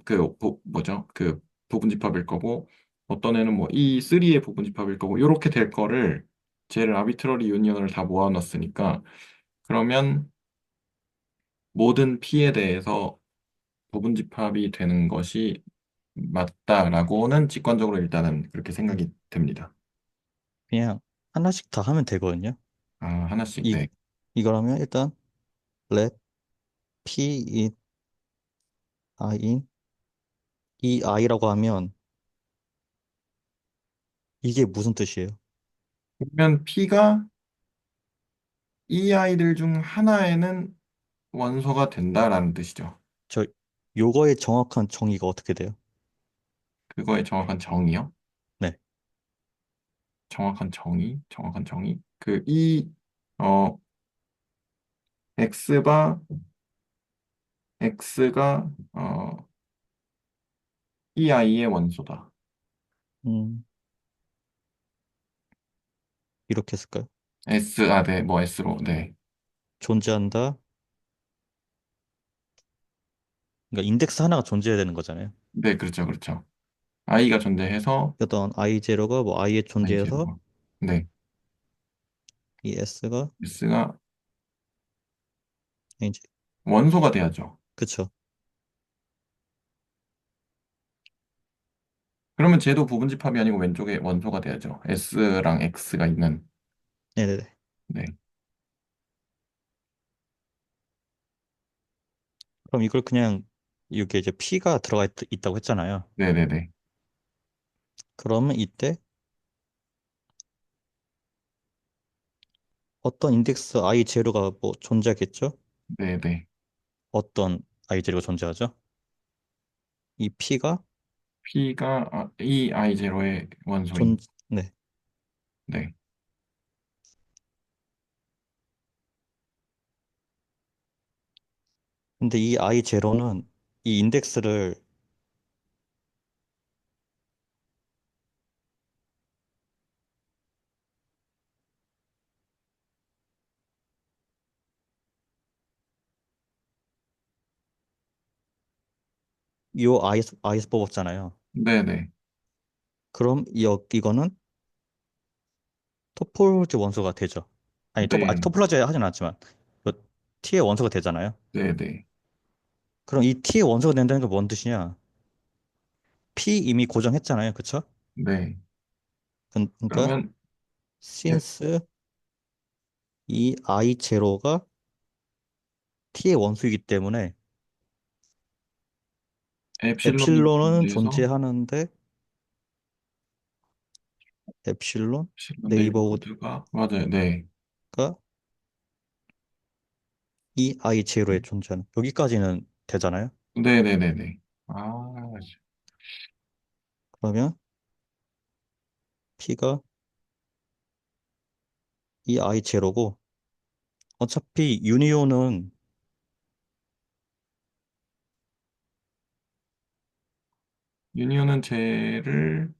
뭐죠? 그 부분집합일 거고, 어떤 애는 뭐, 이 3의 부분집합일 거고, 이렇게 될 거를, 쟤를 아비트러리 유니온을 다 모아놨으니까, 그러면 모든 P에 대해서 부분집합이 되는 것이 맞다라고는 직관적으로 일단은 그렇게 생각이 됩니다. 그냥 하나씩 다 하면 되거든요. 하나씩, 이 네. 이거라면 일단 let P in I in 이 I라고 하면 이게 무슨 뜻이에요? 그러면 P가 이 아이들 중 하나에는 원소가 된다라는 뜻이죠. 저 요거의 정확한 정의가 어떻게 돼요? 그거의 정확한 정의요? 네. 정확한 정의. 어, X가, X가, 이 아이의 원소다. 음, 이렇게 했을까요? 네, 뭐 S로, 네. 존재한다. 그러니까 인덱스 하나가 존재해야 되는 거잖아요. 네, 그렇죠, 그렇죠. I가 존재해서, 어떤 I0가 뭐 I에 존재해서 아이제로. 네, 이 S가 S가 이제 원소가 돼야죠. 그쵸. 그러면 쟤도 부분집합이 아니고 왼쪽에 원소가 돼야죠. S랑 X가 있는. 네네네. 네, 그럼 이걸 그냥 이게 이제 P가 들어가 있다고 했잖아요. 네네네. 그러면 이때 어떤 인덱스 I0가 뭐 존재하겠죠? 네네. 어떤 I0가 존재하죠? 이 P가 P가 이 I0의 존, 원소인. 네. 네. 근데 이 I0는 이 인덱스를 요 I에서 뽑았잖아요. 네네. 그럼 이거는 토폴로지 원소가 되죠. 아니, 네. 토폴로지 하진 않았지만, T의 원소가 되잖아요. 네네. 그럼 이 T의 원소가 된다는 게 뭔 뜻이냐? P 이미 고정했잖아요. 그쵸? 네. 그러니까 그러면, 예, since 이 I 제로가 T의 원소이기 때문에 엡실론이 엡실론은 존재해서, 존재하는데 엡실론 엡실론 네이버우드가 네이버후드가, 맞아요. 네. 이 I 제로에 존재하는 여기까지는 되잖아요. 네네네네. 아, 그러면 P가 이 I 제로고 어차피 유니온은 쟤를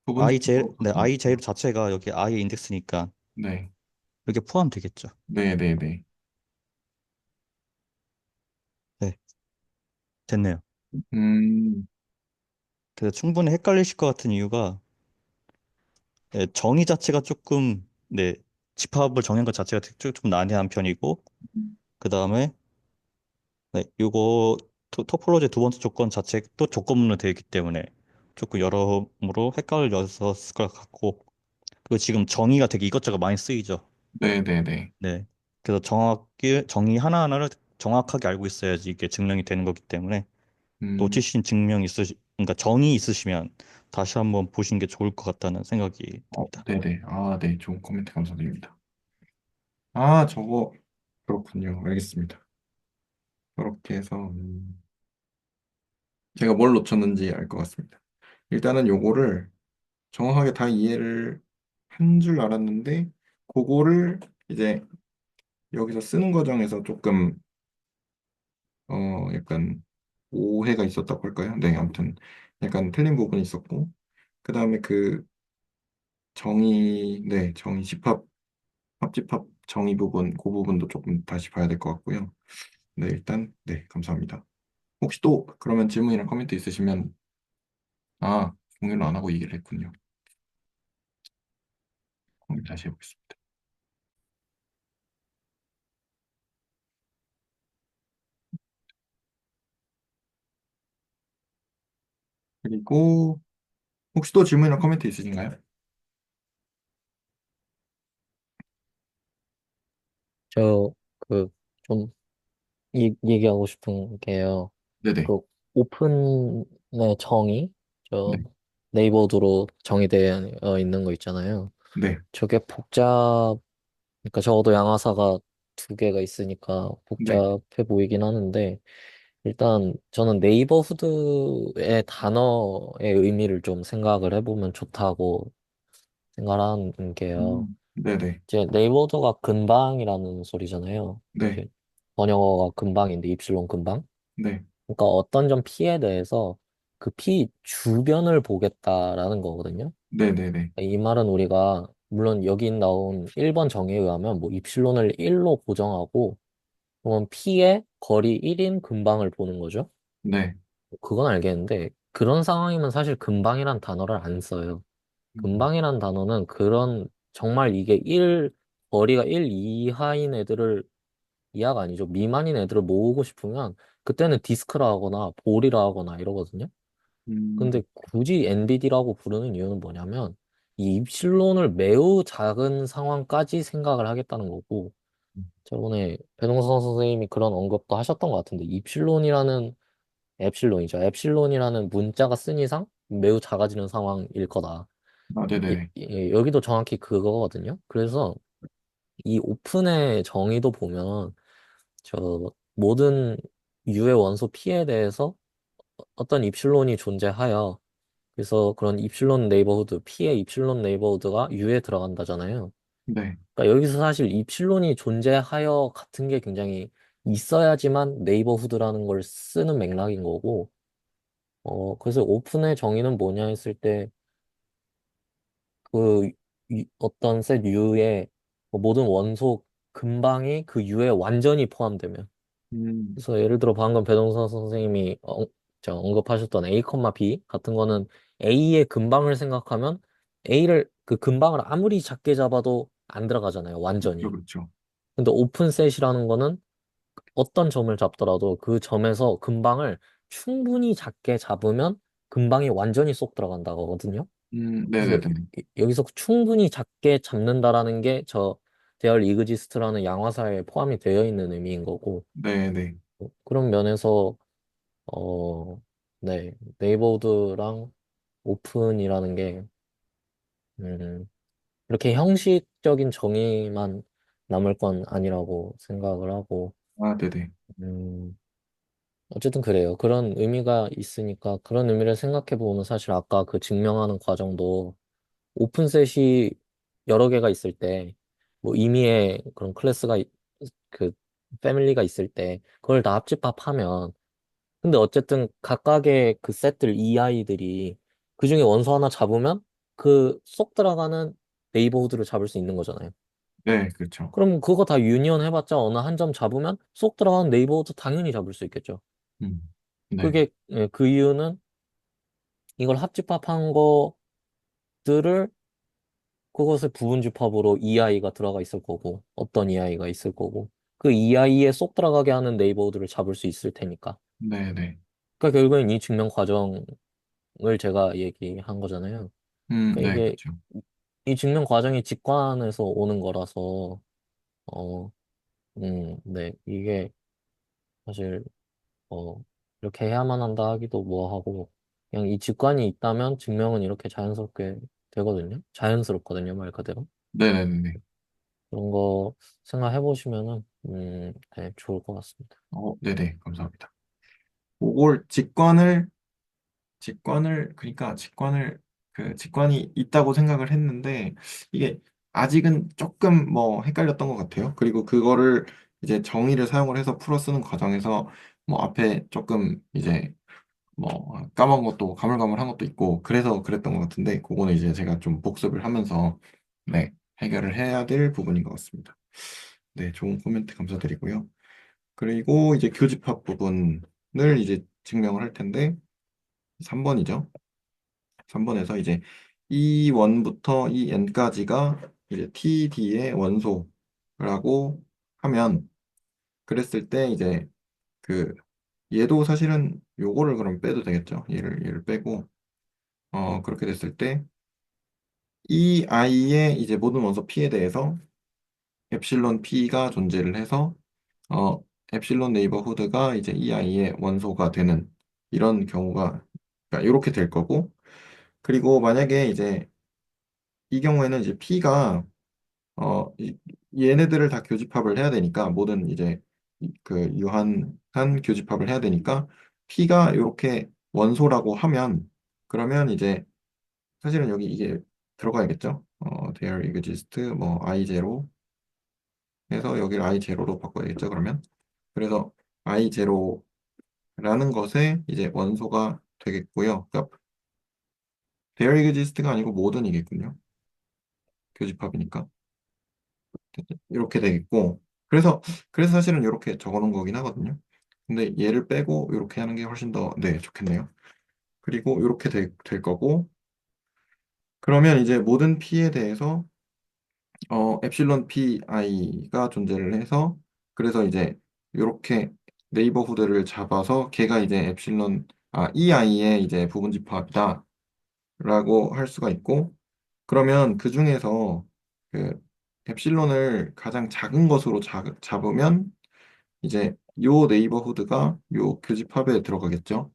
부분적으로 네, 바꾸는 I 제로 거죠. 자체가 여기 I 인덱스니까 네. 여기 포함되겠죠. 네네네. 네, 됐네요. 음, 그래서 충분히 헷갈리실 것 같은 이유가 네, 정의 자체가 조금 네, 집합을 정한 것 자체가 좀 난해한 편이고 그 다음에 네, 요거 토폴로지 두 번째 조건 자체 또 조건문으로 되어 있기 때문에 조금 여러모로 헷갈렸을 것 같고 그리고 지금 정의가 되게 이것저것 많이 쓰이죠. 네네네. 네. 그래서 정확히 정의 하나하나를 정확하게 알고 있어야지 이게 증명이 되는 거기 때문에 음, 놓치신 그러니까 정의 있으시면 다시 한번 보시는 게 좋을 것 같다는 생각이 듭니다. 네네. 아, 네. 좋은 코멘트 감사드립니다. 아, 저거, 그렇군요. 알겠습니다. 그렇게 해서, 제가 뭘 놓쳤는지 알 것 같습니다. 일단은 요거를 정확하게 다 이해를 한 줄 알았는데, 그거를 이제 여기서 쓰는 과정에서 조금, 약간 오해가 있었다고 할까요? 네, 아무튼 약간 틀린 부분이 있었고, 그 다음에 그 네, 합집합 정의 부분, 그 부분도 조금 다시 봐야 될 것 같고요. 네, 일단, 네, 감사합니다. 혹시 또 그러면 질문이나 코멘트 있으시면, 공유를 안 하고 얘기를 했군요. 공유 다시 해보겠습니다. 그리고 혹시 또 질문이나 코멘트 있으신가요? 저, 그, 좀, 얘기하고 싶은 게요. 네네. 그, 오픈의 정의, 네. 저, 네이버드로 정의되어 있는 거 있잖아요. 네. 저게 그러니까 적어도 양화사가 두 개가 있으니까 네. 복잡해 보이긴 하는데, 일단 저는 네이버후드의 단어의 의미를 좀 생각을 해보면 좋다고 생각하는 게요. 네네. 이제 네이버드가 근방이라는 소리잖아요. 네. 이제 번역어가 근방인데 입실론 근방. 네. 그러니까 어떤 점 P에 대해서 그 P 주변을 보겠다라는 거거든요. 네네네. 이 말은 우리가 물론 여기 나온 1번 정의에 의하면 뭐 입실론을 1로 고정하고 그러면 P의 거리 1인 근방을 보는 거죠. 네. 그건 알겠는데 그런 상황이면 사실 근방이란 단어를 안 써요. 음, 근방이란 단어는 그런 정말 이게 거리가 1 이하인 애들을 이하가 아니죠. 미만인 애들을 모으고 싶으면 그때는 디스크라 하거나 볼이라 하거나 이러거든요. 근데 음, 굳이 NBD라고 부르는 이유는 뭐냐면 이 입실론을 매우 작은 상황까지 생각을 하겠다는 거고 저번에 배동선 선생님이 그런 언급도 하셨던 것 같은데 입실론이라는 엡실론이죠. 엡실론이라는 문자가 쓴 이상 매우 작아지는 상황일 거다. 네네네. 여기도 정확히 그거거든요. 그래서 이 오픈의 정의도 보면 저 모든 유의 원소 P에 대해서 어떤 입실론이 존재하여 그래서 그런 입실론 네이버후드 P의 입실론 네이버후드가 U에 들어간다잖아요. 네. 그러니까 여기서 사실 입실론이 존재하여 같은 게 굉장히 있어야지만 네이버후드라는 걸 쓰는 맥락인 거고 그래서 오픈의 정의는 뭐냐 했을 때 그 어떤 셋 U의 모든 원소 근방이 그 U에 완전히 포함되면 음, 그래서 예를 들어 방금 배동선 선생님이 언급하셨던 A, B 같은 거는 A의 근방을 생각하면 A를 그 근방을 아무리 작게 잡아도 안 들어가잖아요, 그렇죠, 완전히. 그렇죠. 근데 오픈셋이라는 거는 어떤 점을 잡더라도 그 점에서 근방을 충분히 작게 잡으면 근방이 완전히 쏙 들어간다고 하거든요. 그래서 네네네. 여기서 충분히 작게 잡는다라는 게 저 데얼 이그지스트라는 양화사에 포함이 되어 있는 의미인 거고 네네. 그런 면에서 어, 네, 네이버우드랑 오픈이라는 게 음, 이렇게 형식적인 정의만 남을 건 아니라고 생각을 하고 아, 네네. 음, 어쨌든 그래요. 그런 의미가 있으니까 그런 의미를 생각해 보면 사실 아까 그 증명하는 과정도 오픈셋이 여러 개가 있을 때, 뭐 임의의 그런 클래스가, 그, 패밀리가 있을 때, 그걸 다 합집합하면, 근데 어쨌든 각각의 그 셋들, 이 아이들이 그 중에 원소 하나 잡으면 그 쏙 들어가는 네이버후드를 잡을 수 있는 거잖아요. 네, 그렇죠. 그럼 그거 다 유니언 해봤자 어느 한 점 잡으면 쏙 들어가는 네이버후드 당연히 잡을 수 있겠죠. 음, 네. 그게, 예, 그 이유는 이걸 합집합한 것들을 그것을 부분 집합으로 EI가 들어가 있을 거고, 어떤 EI가 있을 거고, 그 EI에 쏙 들어가게 하는 네이버들을 잡을 수 있을 테니까. 네네. 그러니까 결국엔 이 증명 과정을 제가 얘기한 거잖아요. 그러니까 네, 이게, 그렇죠. 이 증명 과정이 직관에서 오는 거라서, 어, 네, 이게 사실, 어, 이렇게 해야만 한다 하기도 뭐하고, 그냥 이 직관이 있다면 증명은 이렇게 자연스럽게 되거든요. 자연스럽거든요, 말 그대로. 네네네. 그런 거 생각해 보시면은, 네, 좋을 것 같습니다. 네네. 감사합니다. 그걸 그러니까 직관이 있다고 생각을 했는데, 이게 아직은 조금 뭐 헷갈렸던 것 같아요. 그리고 그거를 이제 정의를 사용을 해서 풀어 쓰는 과정에서 뭐 앞에 조금 이제 뭐 까먹은 것도 가물가물한 것도 있고, 그래서 그랬던 것 같은데, 그거는 이제 제가 좀 복습을 하면서, 네, 해결을 해야 될 부분인 것 같습니다. 네, 좋은 코멘트 감사드리고요. 그리고 이제 교집합 부분을 이제 증명을 할 텐데, 3번이죠. 3번에서 이제 E1부터 EN까지가 이제 TD의 원소라고 하면, 그랬을 때 이제 그 얘도 사실은 요거를 그럼 빼도 되겠죠. 얘를 빼고 그렇게 됐을 때 이 i의 이제 모든 원소 P에 대해서 엡실론 P가 존재를 해서 어 엡실론 네이버후드가 이제 이 i의 원소가 되는 이런 경우가, 그러니까 이렇게 될 거고, 그리고 만약에 이제 이 경우에는 이제 P가 얘네들을 다 교집합을 해야 되니까, 모든 이제 그 유한한 교집합을 해야 되니까 P가 이렇게 원소라고 하면, 그러면 이제 사실은 여기 이게 들어가야겠죠. there exist 뭐 i0 해서 여기를 i0로 바꿔야겠죠. 그러면 그래서 i0라는 것에 이제 원소가 되겠고요. 그러니까 there exist가 아니고 모든이겠군요. 교집합이니까 이렇게 되겠고, 그래서 사실은 이렇게 적어놓은 거긴 하거든요. 근데 얘를 빼고 이렇게 하는 게 훨씬 더, 네, 좋겠네요. 그리고 이렇게 될 거고, 그러면 이제 모든 p에 대해서 엡실론 pi가 존재를 해서, 그래서 이제 이렇게 네이버후드를 잡아서 걔가 이제 ei의 이제 부분집합이다라고 할 수가 있고, 그러면 그 중에서 그 엡실론을 가장 작은 것으로 잡으면 이제 요 네이버후드가 요 교집합에 들어가겠죠.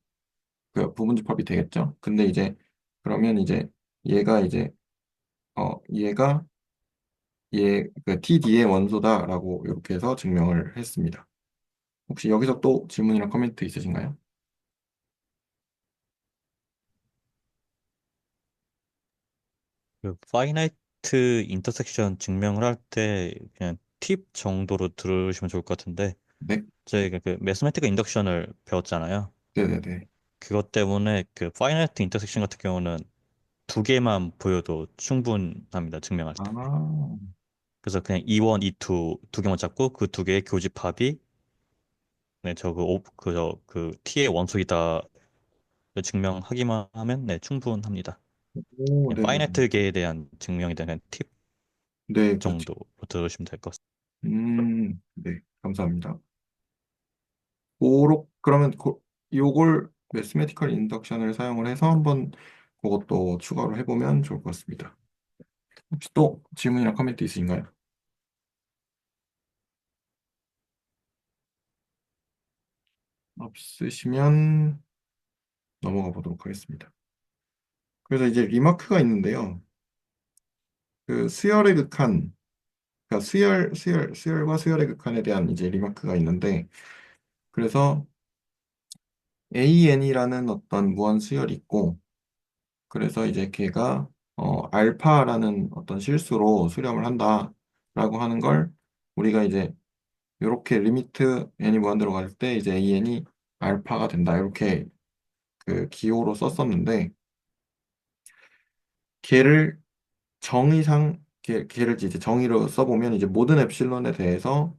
그 부분집합이 되겠죠. 근데 이제 그러면 이제 얘가 이제 얘가 그 TD의 원소다라고 이렇게 해서 증명을 했습니다. 혹시 여기서 또 질문이나 코멘트 있으신가요? 그 파이나이트 인터섹션 증명을 할 때 그냥 팁 정도로 들으시면 좋을 것 같은데 네, 저희가 그 매스매티크 인덕션을 배웠잖아요. 네네네. 그것 때문에 그 파이나이트 인터섹션 같은 경우는 두 개만 보여도 충분합니다. 증명할 때. 아, 그래서 그냥 E1, E2 두 개만 잡고 그 두 개의 교집합이 네, 그 T의 원소이다 증명하기만 하면 네, 충분합니다. 오, 그냥 네네. 파이나이트계에 대한 증명에 대한 팁 네, 그렇죠. 정도로 들으시면 될 것 같습니다. 네, 감사합니다. 그러면 요걸 매스메티컬 인덕션을 사용을 해서 한번 그것도 추가로 해보면 좋을 것 같습니다. 혹시 또 질문이나 코멘트 있으신가요? 없으시면 넘어가 보도록 하겠습니다. 그래서 이제 리마크가 있는데요. 그 수열의 극한, 그러니까 수열과 수열의 극한에 대한 이제 리마크가 있는데, 그래서 AN이라는 어떤 무한 수열이 있고, 그래서 이제 걔가 알파라는 어떤 실수로 수렴을 한다라고 하는 걸 우리가 이제 이렇게 리미트 n이 무한대로 갈 때 이제 an이 알파가 된다 이렇게 그 기호로 썼었는데 걔를 걔를 이제 정의로 써보면 이제 모든 엡실론에 대해서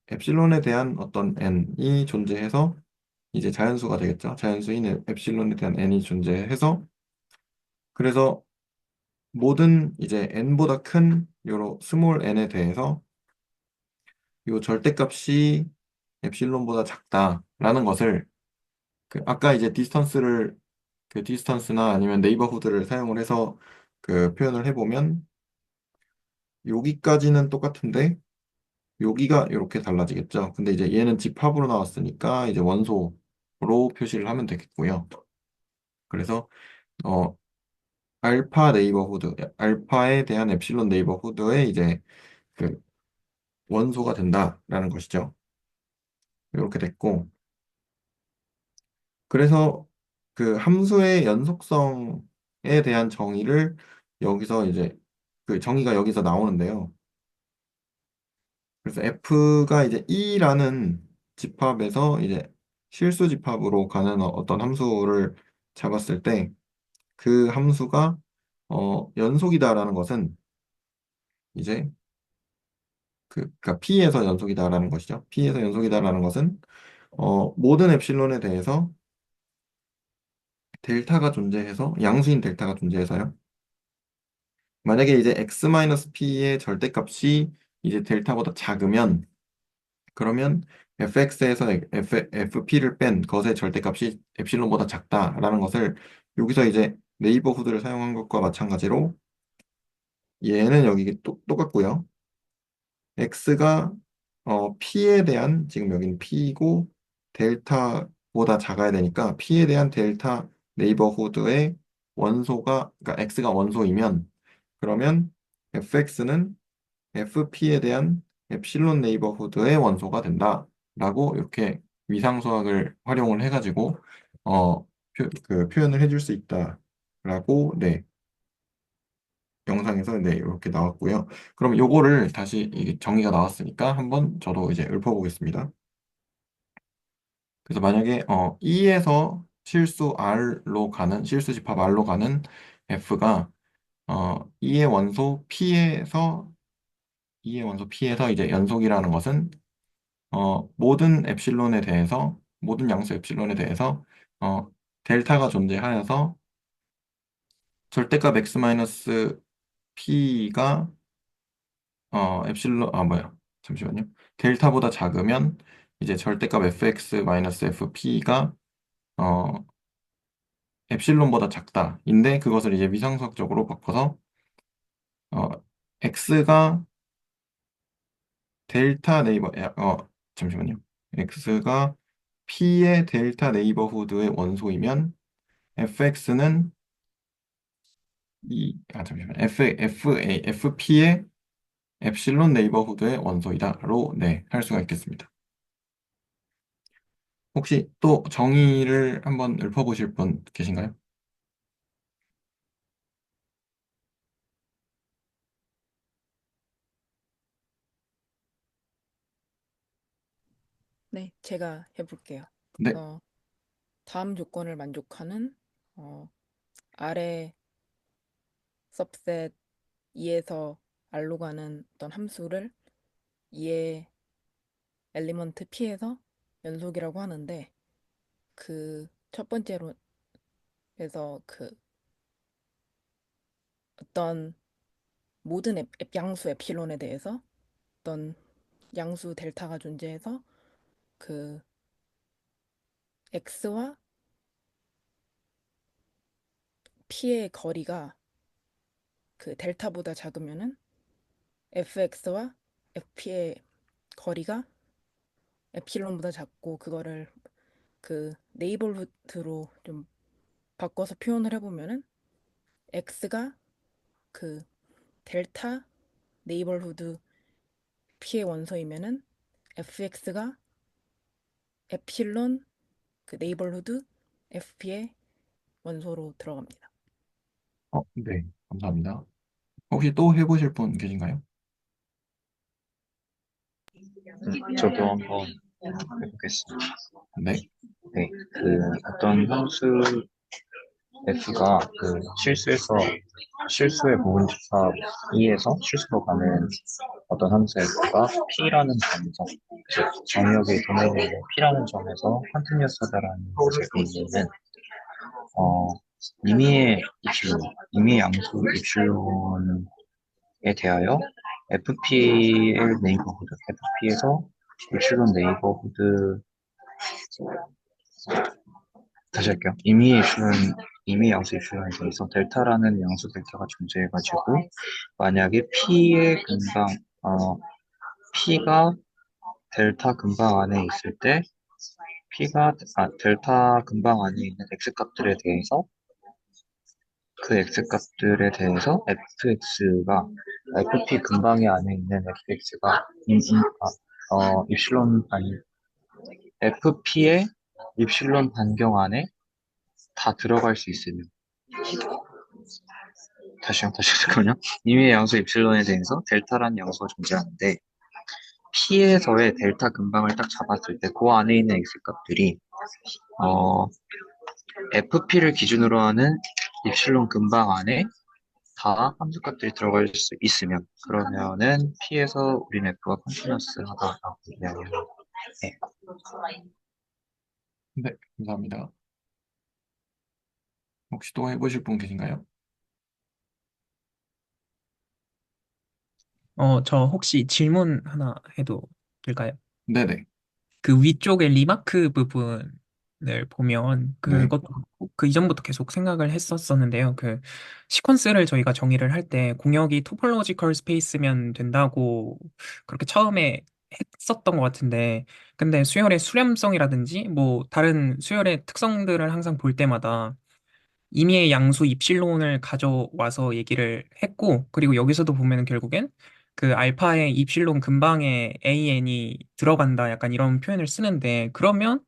엡실론에 대한 어떤 n이 존재해서 이제 자연수가 되겠죠. 자연수인 엡실론에 대한 n이 존재해서 그래서 모든 이제 n보다 큰 요로 스몰 n에 대해서 요 절대값이 엡실론보다 작다라는 것을 아까 이제 디스턴스나 아니면 네이버후드를 사용을 해서 그 표현을 해보면 여기까지는 똑같은데 여기가 이렇게 달라지겠죠. 근데 이제 얘는 집합으로 나왔으니까 이제 원소로 표시를 하면 되겠고요. 그래서 어 알파에 대한 엡실론 네이버후드의 이제 그 원소가 된다라는 것이죠. 이렇게 됐고 그래서 그 함수의 연속성에 대한 정의를 여기서 이제 그 정의가 여기서 나오는데요. 그래서 F가 이제 E라는 집합에서 이제 실수 집합으로 가는 어떤 함수를 잡았을 때 그 함수가 연속이다라는 것은 이제 그러니까 P에서 연속이다라는 것이죠. P에서 연속이다라는 것은 모든 엡실론에 대해서 델타가 존재해서 양수인 델타가 존재해서요. 만약에 이제 x-p의 절대값이 이제 델타보다 작으면 그러면 fx에서 fp를 뺀 것의 절대값이 엡실론보다 작다라는 것을 여기서 이제 네이버후드를 사용한 것과 마찬가지로 얘는 여기 똑같고요. x가 p에 대한 지금 여기는 p이고 델타보다 작아야 되니까 p에 대한 델타 네이버후드의 원소가 그러니까 x가 원소이면 그러면 fx는 fp에 대한 엡실론 네이버후드의 원소가 된다라고 이렇게 위상수학을 활용을 해가지고 그 표현을 해줄 수 있다라고 네 영상에서 네 이렇게 나왔고요. 그럼 요거를 다시 이게 정의가 나왔으니까 한번 저도 이제 읊어보겠습니다. 그래서 만약에 E에서 실수 집합 R로 가는 F가 E의 원소 P에서 이제 연속이라는 것은 모든 양수 엡실론에 대해서 어, 델타가 존재하여서 절대값 x 마이너스 p가 엡실론 뭐야 잠시만요 델타보다 작으면 이제 절대값 fx 마이너스 fp가 어, 엡실론보다 작다인데 그것을 이제 위상수학적으로 바꿔서 어, x가 델타 네이버 잠시만요 x가 p의 델타 네이버후드의 원소이면 fx는 잠시만 fp의 엡실론 네이버후드의 원소이다로 네, 할 수가 있겠습니다. 혹시 또 정의를 한번 읊어보실 분 계신가요? 네, 제가 해볼게요. 네, 그래서 다음 조건을 만족하는 어, 아래 subset 2에서 R로 가는 어떤 함수를 2의 엘리먼트 P에서 연속이라고 하는데 그 첫 번째로 해서 그 어떤 모든 양수 엡실론에 대해서 어떤 양수 델타가 존재해서 그 x와 p의 거리가 그 델타보다 작으면은 fx와 fp의 거리가 에필론보다 작고, 그거를 그 네이버후드로 좀 바꿔서 표현을 해보면은 x가 그 델타 네이버후드 p의 원소이면은 fx가 에필론 그 네이버후드 fp의 원소로 들어갑니다. 네, 감사합니다. 혹시 또 해보실 분 계신가요? 저도 한번 해보겠습니다. 네, 네, 그 어떤 함수 f가 그 실수의 부분집합 E에서 실수로 가는 어떤 함수 f가 P라는 점에서, 즉 정의역의 도메인에 있는 P라는 점에서 컨티뉴어스하다라는 것을 의미는 어, 임의의 양수 입실론에 대하여 FP의 네이버후드, FP에서 입실론 네이버후드, 다시 할게요. 임의 양수 입실론에 대해서 델타라는 양수 델타가 존재해가지고, 만약에 P가 델타 근방 안에 있을 때, 델타 근방 안에 있는 X값들에 대해서, 그 X값들에 대해서 FP 근방에 안에 있는 FX가, 입실론 아니, FP의 입실론 반경 안에 다 들어갈 수 있으면, 다시 잠깐만요. 임의의 양수 입실론에 대해서 델타라는 양수가 존재하는데, P에서의 델타 근방을 딱 잡았을 때 그 안에 있는 X 값들이 FP를 기준으로 하는 입실론 근방 안에 다 함수 값들이 들어갈 수 있으면, 그러면은 P에서 우린 F가 컨티뉴어스 하다라고 이야기해요. 네. 네, 감사합니다. 혹시 또 해보실 분 계신가요? 저 혹시 질문 하나 해도 될까요? 네네, 그 위쪽에 리마크 부분을 보면 네, 그것도 그 이전부터 계속 생각을 했었었는데요. 그 시퀀스를 저희가 정의를 할 때 공역이 토폴로지컬 스페이스면 된다고 그렇게 처음에 했었던 것 같은데, 근데 수열의 수렴성이라든지 뭐 다른 수열의 특성들을 항상 볼 때마다 임의의 양수 입실론을 가져와서 얘기를 했고, 그리고 여기서도 보면은 결국엔 그 알파의 입실론 근방에 AN이 들어간다, 약간 이런 표현을 쓰는데, 그러면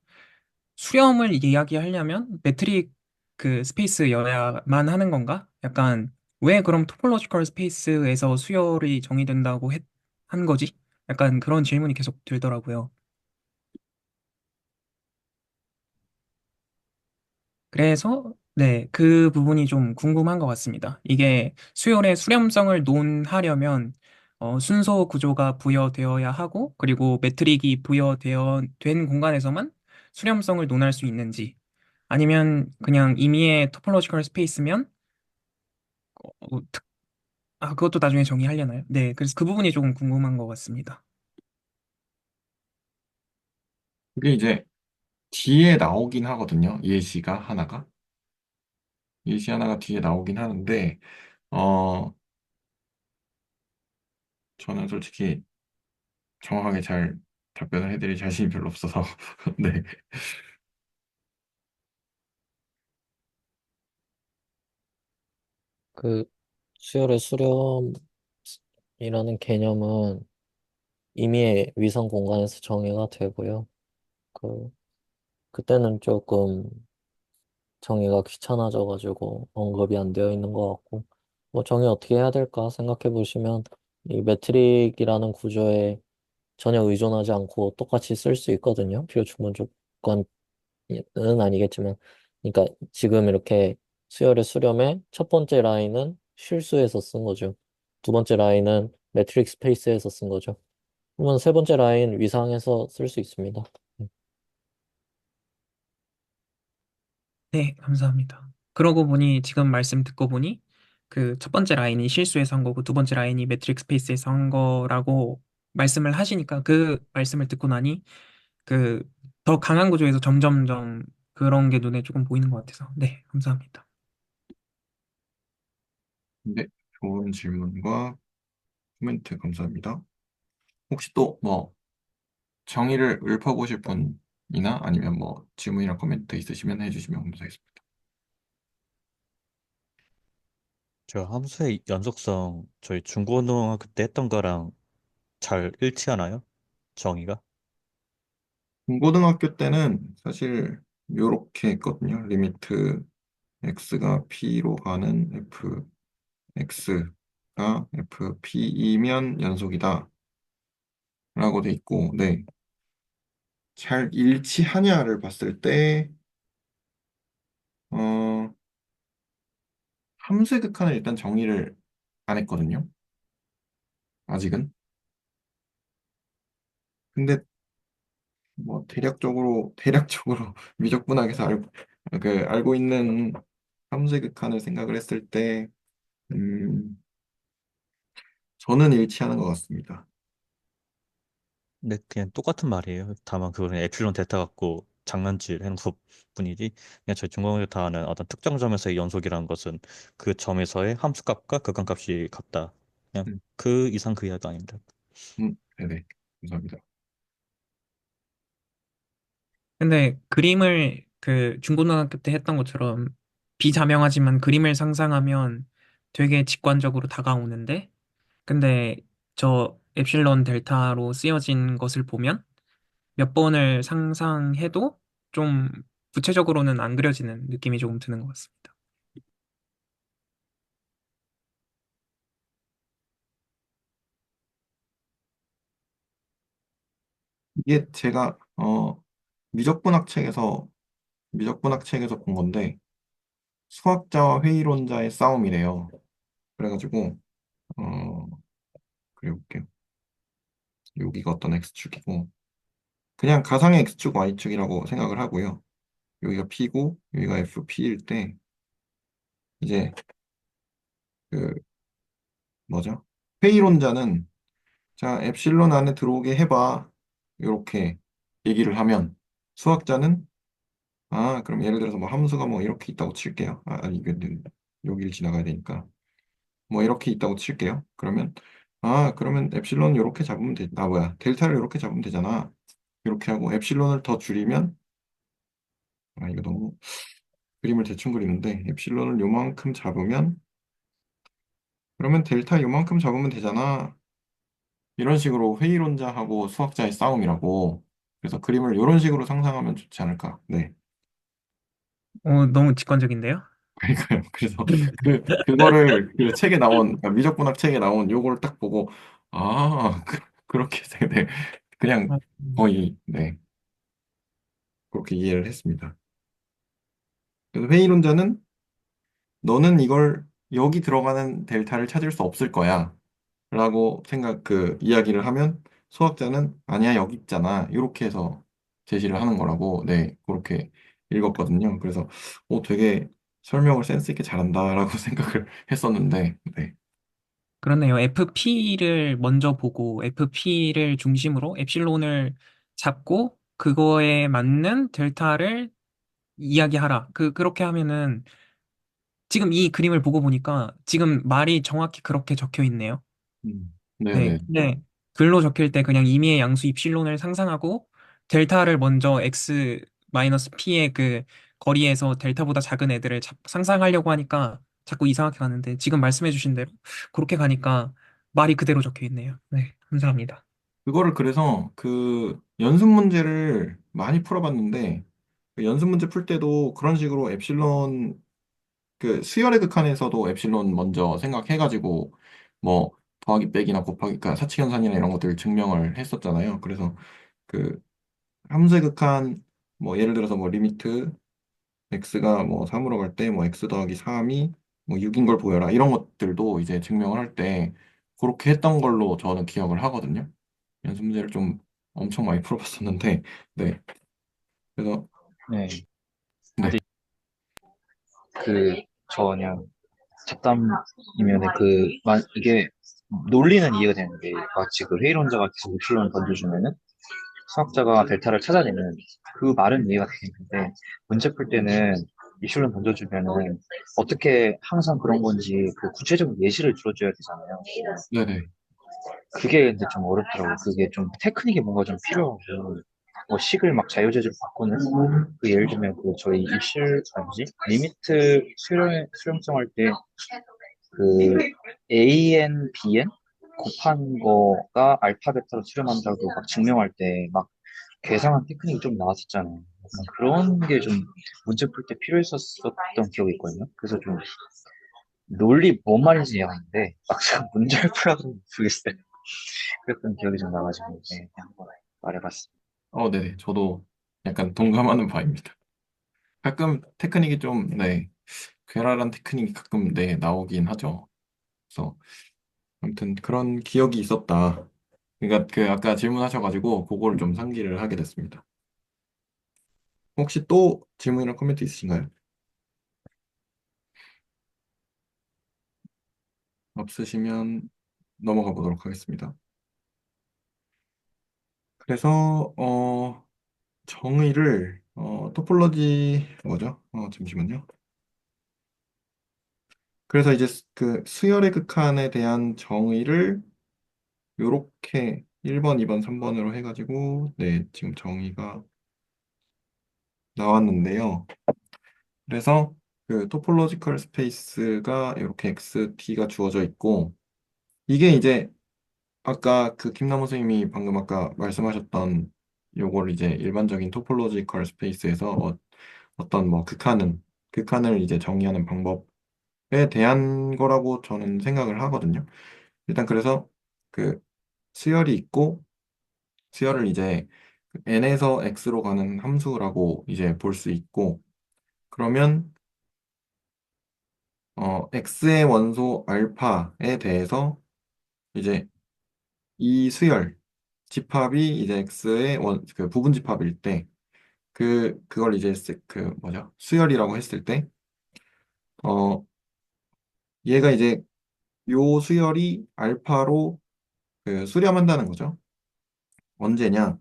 수렴을 이야기하려면 매트릭 그 스페이스여야만 하는 건가? 약간 왜 그럼 토폴로지컬 스페이스에서 수열이 정의된다고 한 거지? 약간 그런 질문이 계속 들더라고요. 그래서 네, 그 부분이 좀 궁금한 것 같습니다. 이게 수열의 수렴성을 논하려면 순서 구조가 부여되어야 하고, 그리고 매트릭이 부여되어 된 공간에서만 수렴성을 논할 수 있는지, 아니면 그냥 임의의 토폴로지컬 스페이스면 어, 특- 그것도 나중에 정의하려나요? 네, 그래서 그 부분이 조금 궁금한 것 같습니다. 그게 이제 뒤에 나오긴 하거든요. 예시 하나가 뒤에 나오긴 하는데, 어, 저는 솔직히 정확하게 잘 답변을 해드릴 자신이 별로 없어서, 네. 그 수열의 수렴이라는 개념은 임의의 위성 공간에서 정의가 되고요. 그 그때는 조금 정의가 귀찮아져가지고 언급이 안 되어 있는 것 같고, 뭐 정의 어떻게 해야 될까 생각해 보시면 이 매트릭이라는 구조에 전혀 의존하지 않고 똑같이 쓸 수 있거든요. 필요 충분 조건은 아니겠지만, 그러니까 지금 이렇게 수열의 수렴의 첫 번째 라인은 실수에서 쓴 거죠. 두 번째 라인은 매트릭 스페이스에서 쓴 거죠. 그러면 세 번째 라인 위상에서 쓸 수 있습니다. 네, 감사합니다. 그러고 보니 지금 말씀 듣고 보니 그 첫 번째 라인이 실수에서 한 거고 두 번째 라인이 매트릭 스페이스에서 한 거라고 말씀을 하시니까, 그 말씀을 듣고 나니 그 더 강한 구조에서 점점점 그런 게 눈에 조금 보이는 것 같아서. 네, 감사합니다. 네, 좋은 질문과 코멘트 감사합니다. 혹시 또 뭐 정의를 읊어보실 분이나 아니면 뭐 질문이나 코멘트 있으시면 해주시면 감사하겠습니다. 저 함수의 연속성 저희 중고등학교 때 했던 거랑 잘 일치하나요? 정의가? 중고등학교 때는 사실 요렇게 했거든요. 리미트 x가 p로 가는 fx가 fp이면 연속이다 라고 돼 있고, 네. 잘 일치하냐를 봤을 때, 어, 함수의 극한을 일단 정의를 안 했거든요. 아직은. 근데 뭐 대략적으로 미적분학에서 알고 있는 함수의 극한을 생각을 했을 때, 음, 저는 일치하는 것 같습니다. 근데 그냥 똑같은 말이에요. 다만 그거는 에필론 델타 갖고 장난질 해놓은 뿐이지. 그냥 저희 중고등학교 다 아는 어떤 특정 점에서의 연속이라는 것은 그 점에서의 함수값과 극한값이 같다. 그냥 음, 그 이상 그 이하도 아닙니다. 네네. 감사합니다. 근데 그림을 그 중고등학교 때 했던 것처럼 비자명하지만 그림을 상상하면 되게 직관적으로 다가오는데, 근데 저 엡실론 델타로 쓰여진 것을 보면 몇 번을 상상해도 좀 구체적으로는 안 그려지는 느낌이 조금 드는 것 같습니다. 이게 제가 미적분학 책에서 본 건데 수학자와 회의론자의 싸움이래요. 그래가지고 어 그려볼게요. 여기가 어떤 x축이고 그냥 가상의 x축 y축이라고 생각을 하고요. 여기가 p고 여기가 fp일 때 이제 그 뭐죠? 회의론자는 자 엡실론 안에 들어오게 해봐 이렇게 얘기를 하면 수학자는 그럼 예를 들어서 뭐 함수가 뭐 이렇게 있다고 칠게요. 아니 이게 여기를 지나가야 되니까 뭐 이렇게 있다고 칠게요. 그러면 엡실론 이렇게 잡으면 뭐야 델타를 이렇게 잡으면 되잖아. 이렇게 하고 엡실론을 더 줄이면 이거 너무 그림을 대충 그리는데 엡실론을 요만큼 잡으면 그러면 델타 요만큼 잡으면 되잖아. 이런 식으로 회의론자하고 수학자의 싸움이라고. 그래서 그림을 이런 식으로 상상하면 좋지 않을까. 네. 너무 직관적인데요? 그러니까요. 그래서 그거를 그 책에 나온 그러니까 미적분학 책에 나온 요거를 딱 보고 그렇게 네. 그냥 어, 거의 네. 그렇게 이해를 했습니다. 그래서 회의론자는 너는 이걸 여기 들어가는 델타를 찾을 수 없을 거야. 라고 이야기를 하면 수학자는 아니야, 여기 있잖아. 이렇게 해서 제시를 하는 거라고, 네, 그렇게 읽었거든요. 그래서, 되게 설명을 센스 있게 잘한다라고 생각을 했었는데, 네. 그렇네요. FP를 먼저 보고 FP를 중심으로 엡실론을 잡고 그거에 맞는 델타를 이야기하라. 그렇게 하면은 지금 이 그림을 보고 보니까 지금 말이 정확히 그렇게 적혀 있네요. 네. 네네. 근데 글로 적힐 때 그냥 임의의 양수 입실론을 상상하고 델타를 먼저 x 마이너스 p의 그 거리에서 델타보다 작은 애들을 상상하려고 하니까 자꾸 이상하게 가는데 지금 말씀해 주신 대로 그렇게 가니까 말이 그대로 적혀 있네요. 네, 감사합니다. 그거를 그래서 그 연습 문제를 많이 풀어봤는데, 그 연습 문제 풀 때도 그런 식으로 수열의 극한에서도 엡실론 먼저 생각해가지고 뭐 더하기 빼기나 곱하기 그러니까 사칙연산이나 이런 것들 증명을 했었잖아요. 그래서 그 함수의 극한 뭐 예를 들어서 뭐 리미트 x가 뭐 3으로 갈 때 뭐 x 더하기 3이 뭐 6인 걸 보여라 이런 것들도 이제 증명을 할 때 그렇게 했던 걸로 저는 기억을 하거든요. 연습 문제를 좀 엄청 많이 풀어봤었는데 네. 그래서 네. 네. 저 그냥 잡담이면 이게 논리는 이해가 되는데 마치 그 회의론자가 계속 이플론을 던져주면은 수학자가 델타를 찾아내는 그 말은 이해가 되겠는데 문제 풀 때는 이슈를 던져주면은 어떻게 항상 그런 건지 그 구체적인 예시를 들어줘야 되잖아요. 네네. 그게 근데 좀 어렵더라고요. 그게 좀 테크닉이 뭔가 좀 필요하고 뭐 식을 막 자유자재로 바꾸는 그 예를 들면 그 저희 입실 아니지 리미트 수렴성 할 때 그 AN, BN 곱한 거가 알파 베타로 수렴한다고 막 증명할 때 막 괴상한 테크닉이 좀 나왔었잖아요. 약간 그런 게 좀 문제 풀 때 필요했었던 기억이 있거든요. 그래서 좀 논리 뭔 말인지 이해하는데 막상 문제를 풀어도 모르겠어요. 그랬던 기억이 좀 나가지고 네, 그냥 한번 말해봤습니다. 네네. 저도 약간 동감하는 바입니다. 가끔 테크닉이 좀, 네, 괴랄한 테크닉이 가끔, 네, 나오긴 하죠. 그래서, 아무튼 그런 기억이 있었다. 그러니까 그 아까 질문하셔가지고, 그거를 좀 상기를 하게 됐습니다. 혹시 또 질문이나 코멘트 있으신가요? 없으시면 넘어가 보도록 하겠습니다. 그래서, 정의를, 토폴로지, 뭐죠? 잠시만요. 그래서 이제 그 수열의 극한에 대한 정의를 요렇게 1번, 2번, 3번으로 해가지고, 네, 지금 정의가 나왔는데요. 그래서 그 토폴로지컬 스페이스가 이렇게 XT가 주어져 있고, 이게 이제 아까 그 김남호 선생님이 방금 아까 말씀하셨던 요걸 이제 일반적인 토폴로지컬 스페이스에서 어떤 뭐 극한을 이제 정의하는 방법에 대한 거라고 저는 생각을 하거든요. 일단 그래서 그 수열이 있고 수열을 이제 n에서 x로 가는 함수라고 이제 볼 수 있고 그러면 x의 원소 알파에 대해서 이제 이 수열 집합이 이제 x의 그 부분 집합일 때 그걸 이제 그 뭐죠? 수열이라고 했을 때 어 얘가 이제 요 수열이 알파로 그 수렴한다는 거죠. 언제냐?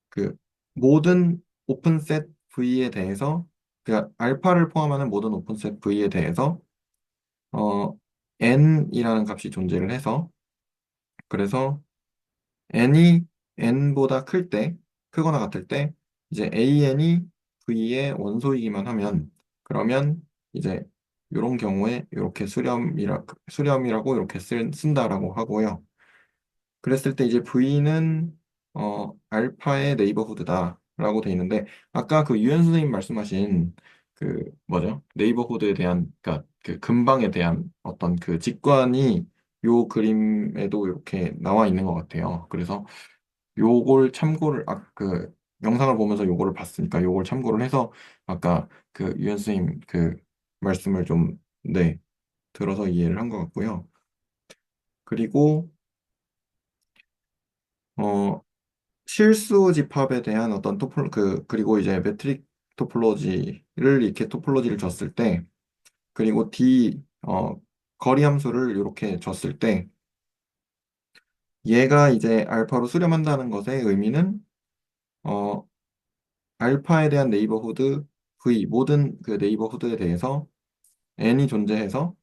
그 모든 오픈셋 V에 대해서 그 알파를 포함하는 모든 오픈셋 V에 대해서 어 n이라는 값이 존재를 해서 그래서 n이 n보다 크거나 같을 때 이제 an이 V의 원소이기만 하면 그러면 이제 이런 경우에 이렇게 수렴이라고 이렇게 쓴다라고 하고요. 그랬을 때 이제 V는 알파의 네이버후드다라고 돼 있는데 아까 그 유현 선생님 말씀하신 그 뭐죠? 네이버후드에 대한 그러니까 그 근방에 대한 어떤 그 직관이 요 그림에도 이렇게 나와 있는 것 같아요. 그래서 요걸 참고를 그 영상을 보면서 요거를 봤으니까 요걸 참고를 해서 아까 그 유현 선생님 그 말씀을 좀 네, 들어서 이해를 한 것 같고요. 그리고 어 실수 집합에 대한 어떤 그리고 이제 메트릭 토폴로지를 이렇게 토폴로지를 줬을 때, 그리고 거리 함수를 이렇게 줬을 때, 얘가 이제 알파로 수렴한다는 것의 의미는, 어, 알파에 대한 네이버후드 V, 모든 그 네이버후드에 대해서 n이 존재해서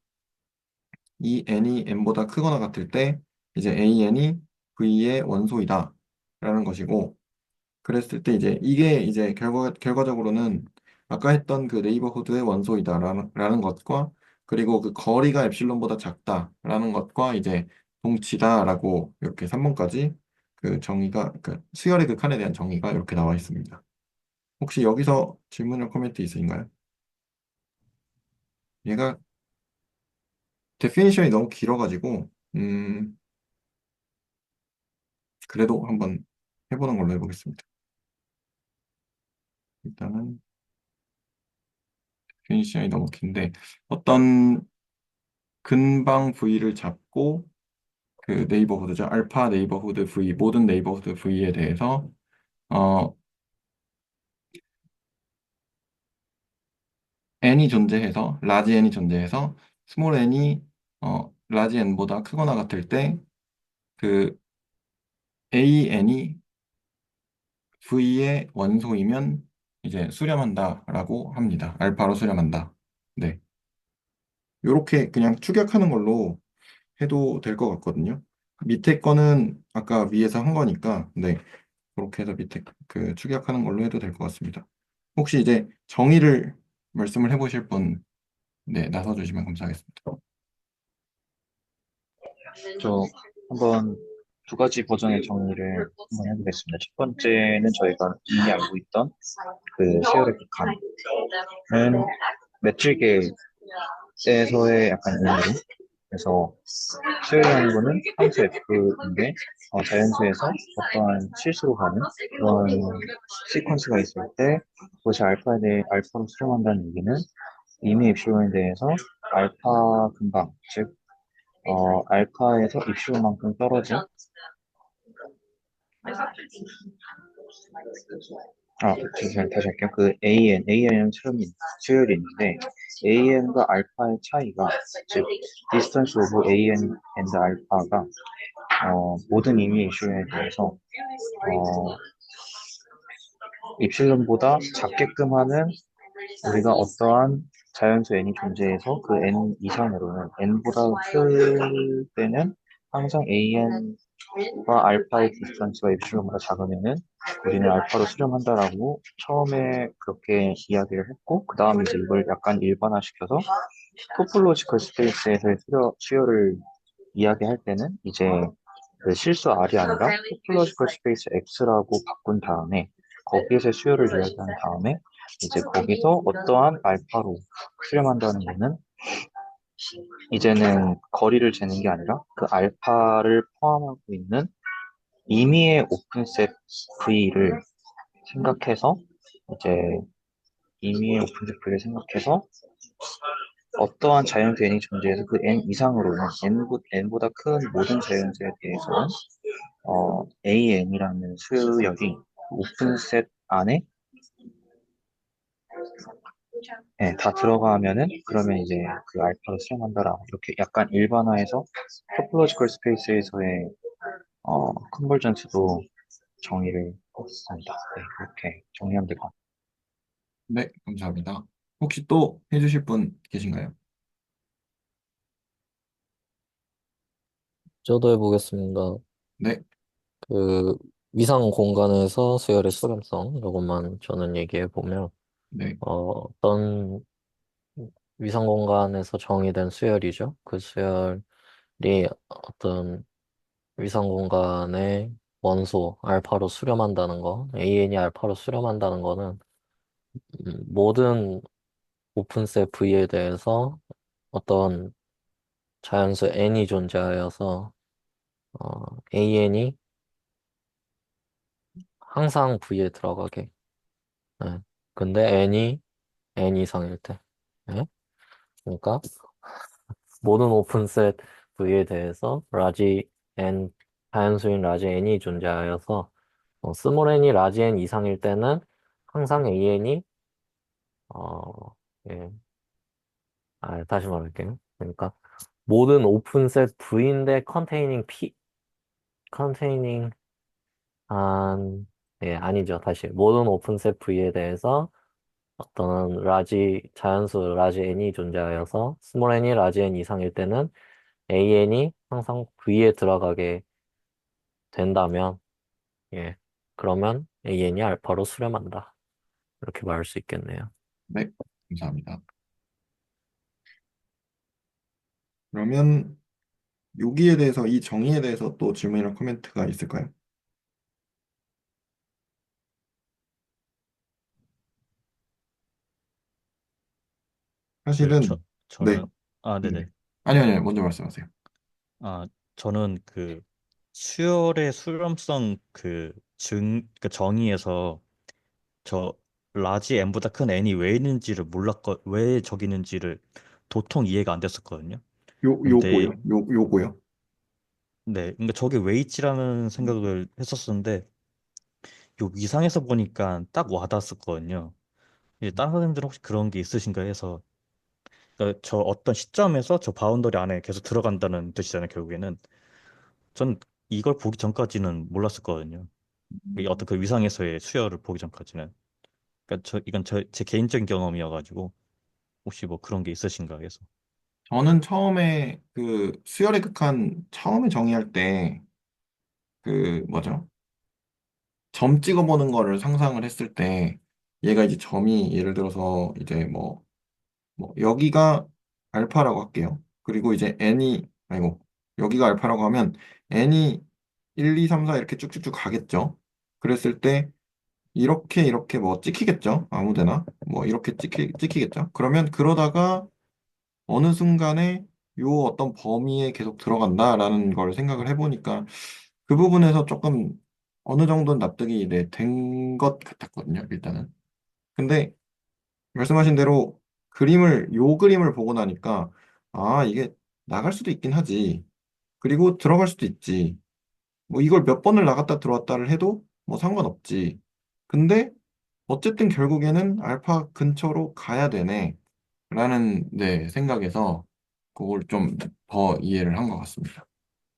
이 n이 n보다 크거나 같을 때, 이제 an이 V의 원소이다. 라는 것이고, 그랬을 때 이제 이게 이제 결과적으로는 아까 했던 그 네이버후드의 원소이다라는 것과 그리고 그 거리가 엡실론보다 작다라는 것과 이제 동치다라고 이렇게 3번까지 그 정의가 그 수열의 극한에 대한 정의가 이렇게 나와 있습니다. 혹시 여기서 질문이나 코멘트 있으신가요? 얘가 데피니션이 너무 길어가지고 그래도 한번 해보는 걸로 해보겠습니다. 일단은 데피니션이 너무 긴데 어떤 근방 V를 잡고 그 네이버후드죠. 알파 네이버후드 V, 모든 네이버후드 V에 대해서 어, n이 존재해서 라지 n이 존재해서 스몰 n이 라지 n보다 크거나 같을 때 그 a n이 V의 원소이면 이제 수렴한다라고 합니다. 알파로 수렴한다. 네. 요렇게 그냥 축약하는 걸로 해도 될 것 같거든요. 밑에 거는 아까 위에서 한 거니까, 네. 그렇게 해서 밑에 그 축약하는 걸로 해도 될 것 같습니다. 혹시 이제 정의를 말씀을 해보실 분, 네, 나서 주시면 감사하겠습니다. 저 한번 두 가지 버전의 정의를 한번 해보겠습니다. 첫 번째는 저희가 이미 알고 있던 그 수열의 극한은 매출계에서의 약간 의미로, 그래서 수열이라는 거는 함수 F인데 자연수에서 어떠한 실수로 가는 그런 시퀀스가 있을 때 그것이 알파에 대해 알파로 수렴한다는 얘기는 이미 입실론에 대해서 알파 근방, 즉 알파에서 입실론만큼 떨어진, 다시 할게요. 그 AN은 수열이 있는데, AN과 알파의 차이가, 즉, distance of AN and 알파가, 모든 임의 이슈에 대해서, 입실론보다 작게끔 하는, 우리가 어떠한 자연수 n이 존재해서 그 n 이상으로는 n보다 클 때는 항상 an과 알파의 디스턴스가 입실론보다 작으면은 우리는 알파로 수렴한다라고 처음에 그렇게 이야기를 했고, 그 다음에 이제 이걸 약간 일반화시켜서 토폴로지컬 스페이스에서의 수열을 이야기할 때는 이제 그 실수 R이 아니라 토폴로지컬 스페이스 X라고 바꾼 다음에 거기에서 수열을 이야기한 다음에 이제 거기서 어떠한 알파로 수렴한다는 거는 이제는 거리를 재는 게 아니라 그 알파를 포함하고 있는 임의의 오픈셋 V를 생각해서 이제 임의의 오픈셋 V를 생각해서 어떠한 자연수 n이 존재해서 그 n 이상으로는 n보다 큰 모든 자연수에 대해서는 AN이라는 수열이 오픈셋 안에 다 들어가면은 그러면 이제 그 알파로 수렴한다라 이렇게 약간 일반화해서 토폴로지컬 스페이스에서의 컨버전스도 정의를 했습니다. 네, 그렇게 정리하면 될 것 같아요. 네, 감사합니다. 혹시 또 해주실 분 계신가요? 저도 해보겠습니다. 네, 그 위상 공간에서 수열의 수렴성 이것만 저는 얘기해 보면 네, 어떤 위상 공간에서 정의된 수열이죠. 그 수열이 어떤 위상 공간의 원소 알파로 수렴한다는 거, AN이 알파로 수렴한다는 거는 모든 오픈셋 V에 대해서 어떤 자연수 n이 존재하여서 AN이 항상 V에 들어가게. 네. 근데 n이 n 이상일 때. 네? 그러니까 모든 오픈셋 V에 대해서 라지 n 자연수인 라지 n이 존재하여서 스몰 n이 라지 n 이상일 때는 항상 AN이 예. 다시 말할게요. 그러니까 모든 오픈셋 V인데 컨테이닝 아니죠. 다시 모든 오픈셋 V에 대해서 어떤 자연수 라지 n이 존재하여서 스몰 n이 라지 n 이상일 때는 AN이 항상 V에 들어가게 된다면, 예, 그러면 AN이 알파로 수렴한다. 이렇게 말할 수 있겠네요. 네, 감사합니다. 그러면 여기에 대해서 이 정의에 대해서 또 질문이나 코멘트가 있을까요? 그, 사실은 네, 네네. 네. 아니요, 먼저 말씀하세요. 아, 저는 그 수열의 수렴성 그 정의에서 저 라지 n보다 큰 n이 왜 있는지를 왜 저기 있는지를 도통 이해가 안 됐었거든요. 근데 요거요. 네, 그러니까 저게 왜 있지라는 생각을 했었었는데 요 위상에서 보니까 딱 와닿았었거든요. 이제 다른 선생님들은 혹시 그런 게 있으신가 해서 그러니까 저 어떤 시점에서 저 바운더리 안에 계속 들어간다는 뜻이잖아요, 결국에는. 전 이걸 보기 전까지는 몰랐었거든요. 이 어떤 그 위상에서의 수열을 보기 전까지는. 그러니까 이건 제 개인적인 경험이어가지고 혹시 뭐 그런 게 있으신가 해서. 저는 처음에 그 수열의 극한 처음에 정의할 때 그 뭐죠? 점 찍어보는 거를 상상을 했을 때 얘가 이제 점이 예를 들어서 이제 뭐 여기가 알파라고 할게요. 그리고 이제 n이 아이고 여기가 알파라고 하면 n이 1, 2, 3, 4 이렇게 쭉쭉쭉 가겠죠. 그랬을 때 이렇게 뭐 찍히겠죠. 아무데나 뭐 이렇게 찍히겠죠. 그러면 그러다가 어느 순간에 요 어떤 범위에 계속 들어간다라는 걸 생각을 해보니까 그 부분에서 조금 어느 정도는 납득이 네, 된 것 같았거든요. 일단은. 근데 말씀하신 대로 요 그림을 보고 나니까 아, 이게 나갈 수도 있긴 하지. 그리고 들어갈 수도 있지. 뭐 이걸 몇 번을 나갔다 들어왔다를 해도 뭐 상관없지. 근데 어쨌든 결국에는 알파 근처로 가야 되네. 라는 네, 생각에서 그걸 좀 더 이해를 한 것 같습니다.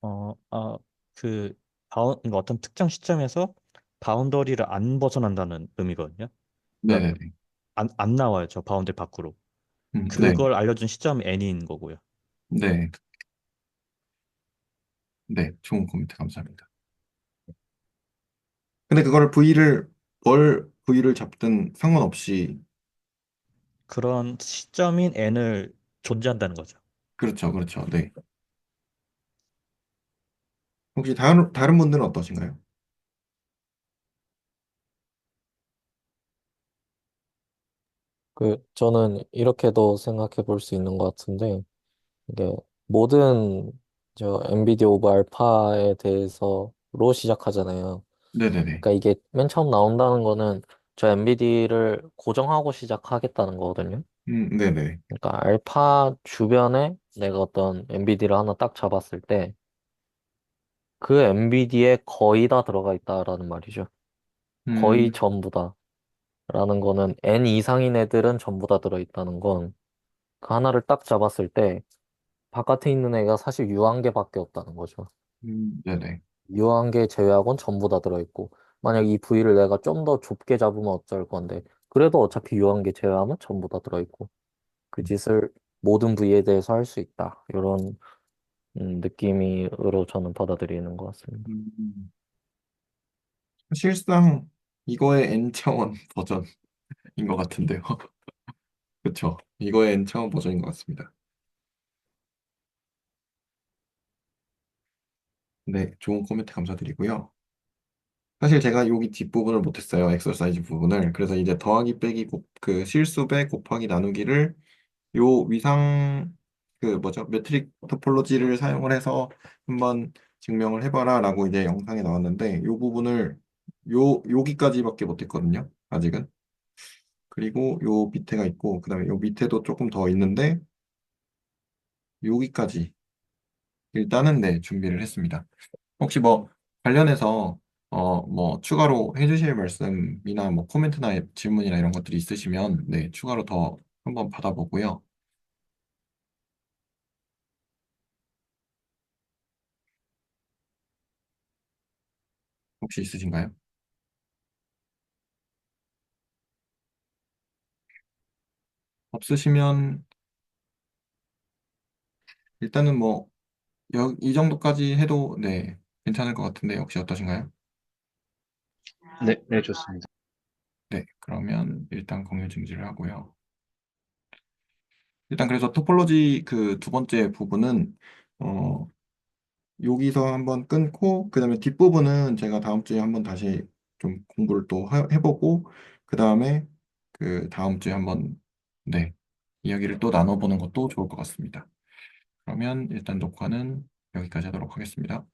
어, 아, 그 그러니까 어떤 특정 시점에서 바운더리를 안 벗어난다는 의미거든요. 그러니까 네네네. 안 나와요, 저 바운더리 밖으로. 네. 그걸 알려준 시점이 n인 거고요. 네. 네. 좋은 코멘트 감사합니다. 근데 그거를 뭘 V를 잡든 상관없이 그런 시점인 n을 존재한다는 거죠. 그렇죠. 그렇죠. 네. 혹시 다른 분들은 어떠신가요? 저는 이렇게도 생각해 볼 수 있는 것 같은데, 이게 모든 엔비디아 오브 알파에 대해서로 시작하잖아요. 네네네. 그러니까 이게 맨 처음 나온다는 거는 저 엔비디를 고정하고 시작하겠다는 거거든요. 네네. 그러니까 알파 주변에 내가 어떤 엔비디를 하나 딱 잡았을 때 그 엔비디에 거의 다 들어가 있다라는 말이죠. 거의 음, 전부 다라는 거는 N 이상인 애들은 전부 다 들어있다는 건 그 하나를 딱 잡았을 때 바깥에 있는 애가 사실 유한계밖에 없다는 거죠. 네네. 유한계 제외하고는 전부 다 들어있고 만약 이 부위를 내가 좀 더 좁게 잡으면 어쩔 건데 그래도 어차피 유한계 제외하면 전부 다 들어있고 그 짓을 모든 부위에 대해서 할 수 있다. 이런 느낌으로 저는 받아들이는 것 같습니다. 음, 실상 이거의 N차원 버전인 것 같은데요. 그렇죠. 이거의 N차원 버전인 것 같습니다. 네, 좋은 코멘트 감사드리고요. 사실 제가 여기 뒷부분을 못했어요. 엑서사이즈 부분을. 그래서 이제 더하기 빼기 그 실수배 곱하기 나누기를 요 위상 그 뭐죠? 메트릭 토폴로지를 사용을 해서 한번 증명을 해봐라 라고 이제 영상에 나왔는데 요 부분을 여기까지밖에 못했거든요. 아직은. 그리고 요 밑에가 있고 그다음에 요 밑에도 조금 더 있는데 여기까지 일단은 네 준비를 했습니다. 혹시 뭐 관련해서 뭐 추가로 해주실 말씀이나 뭐 코멘트나 질문이나 이런 것들이 있으시면 네 추가로 더 한번 받아보고요. 혹시 있으신가요? 없으시면 일단은 뭐 이 정도까지 해도 네 괜찮을 것 같은데 혹시 어떠신가요? 네, 네, 좋습니다. 네 그러면 일단 공유 중지를 하고요. 일단 그래서 토폴로지 그 두 번째 부분은 어 여기서 한번 끊고 그다음에 뒷부분은 제가 다음 주에 한번 다시 좀 공부를 또 해보고 그다음에 그 다음 주에 한번 네 이야기를 또 나눠보는 것도 좋을 것 같습니다. 그러면 일단 녹화는 여기까지 하도록 하겠습니다.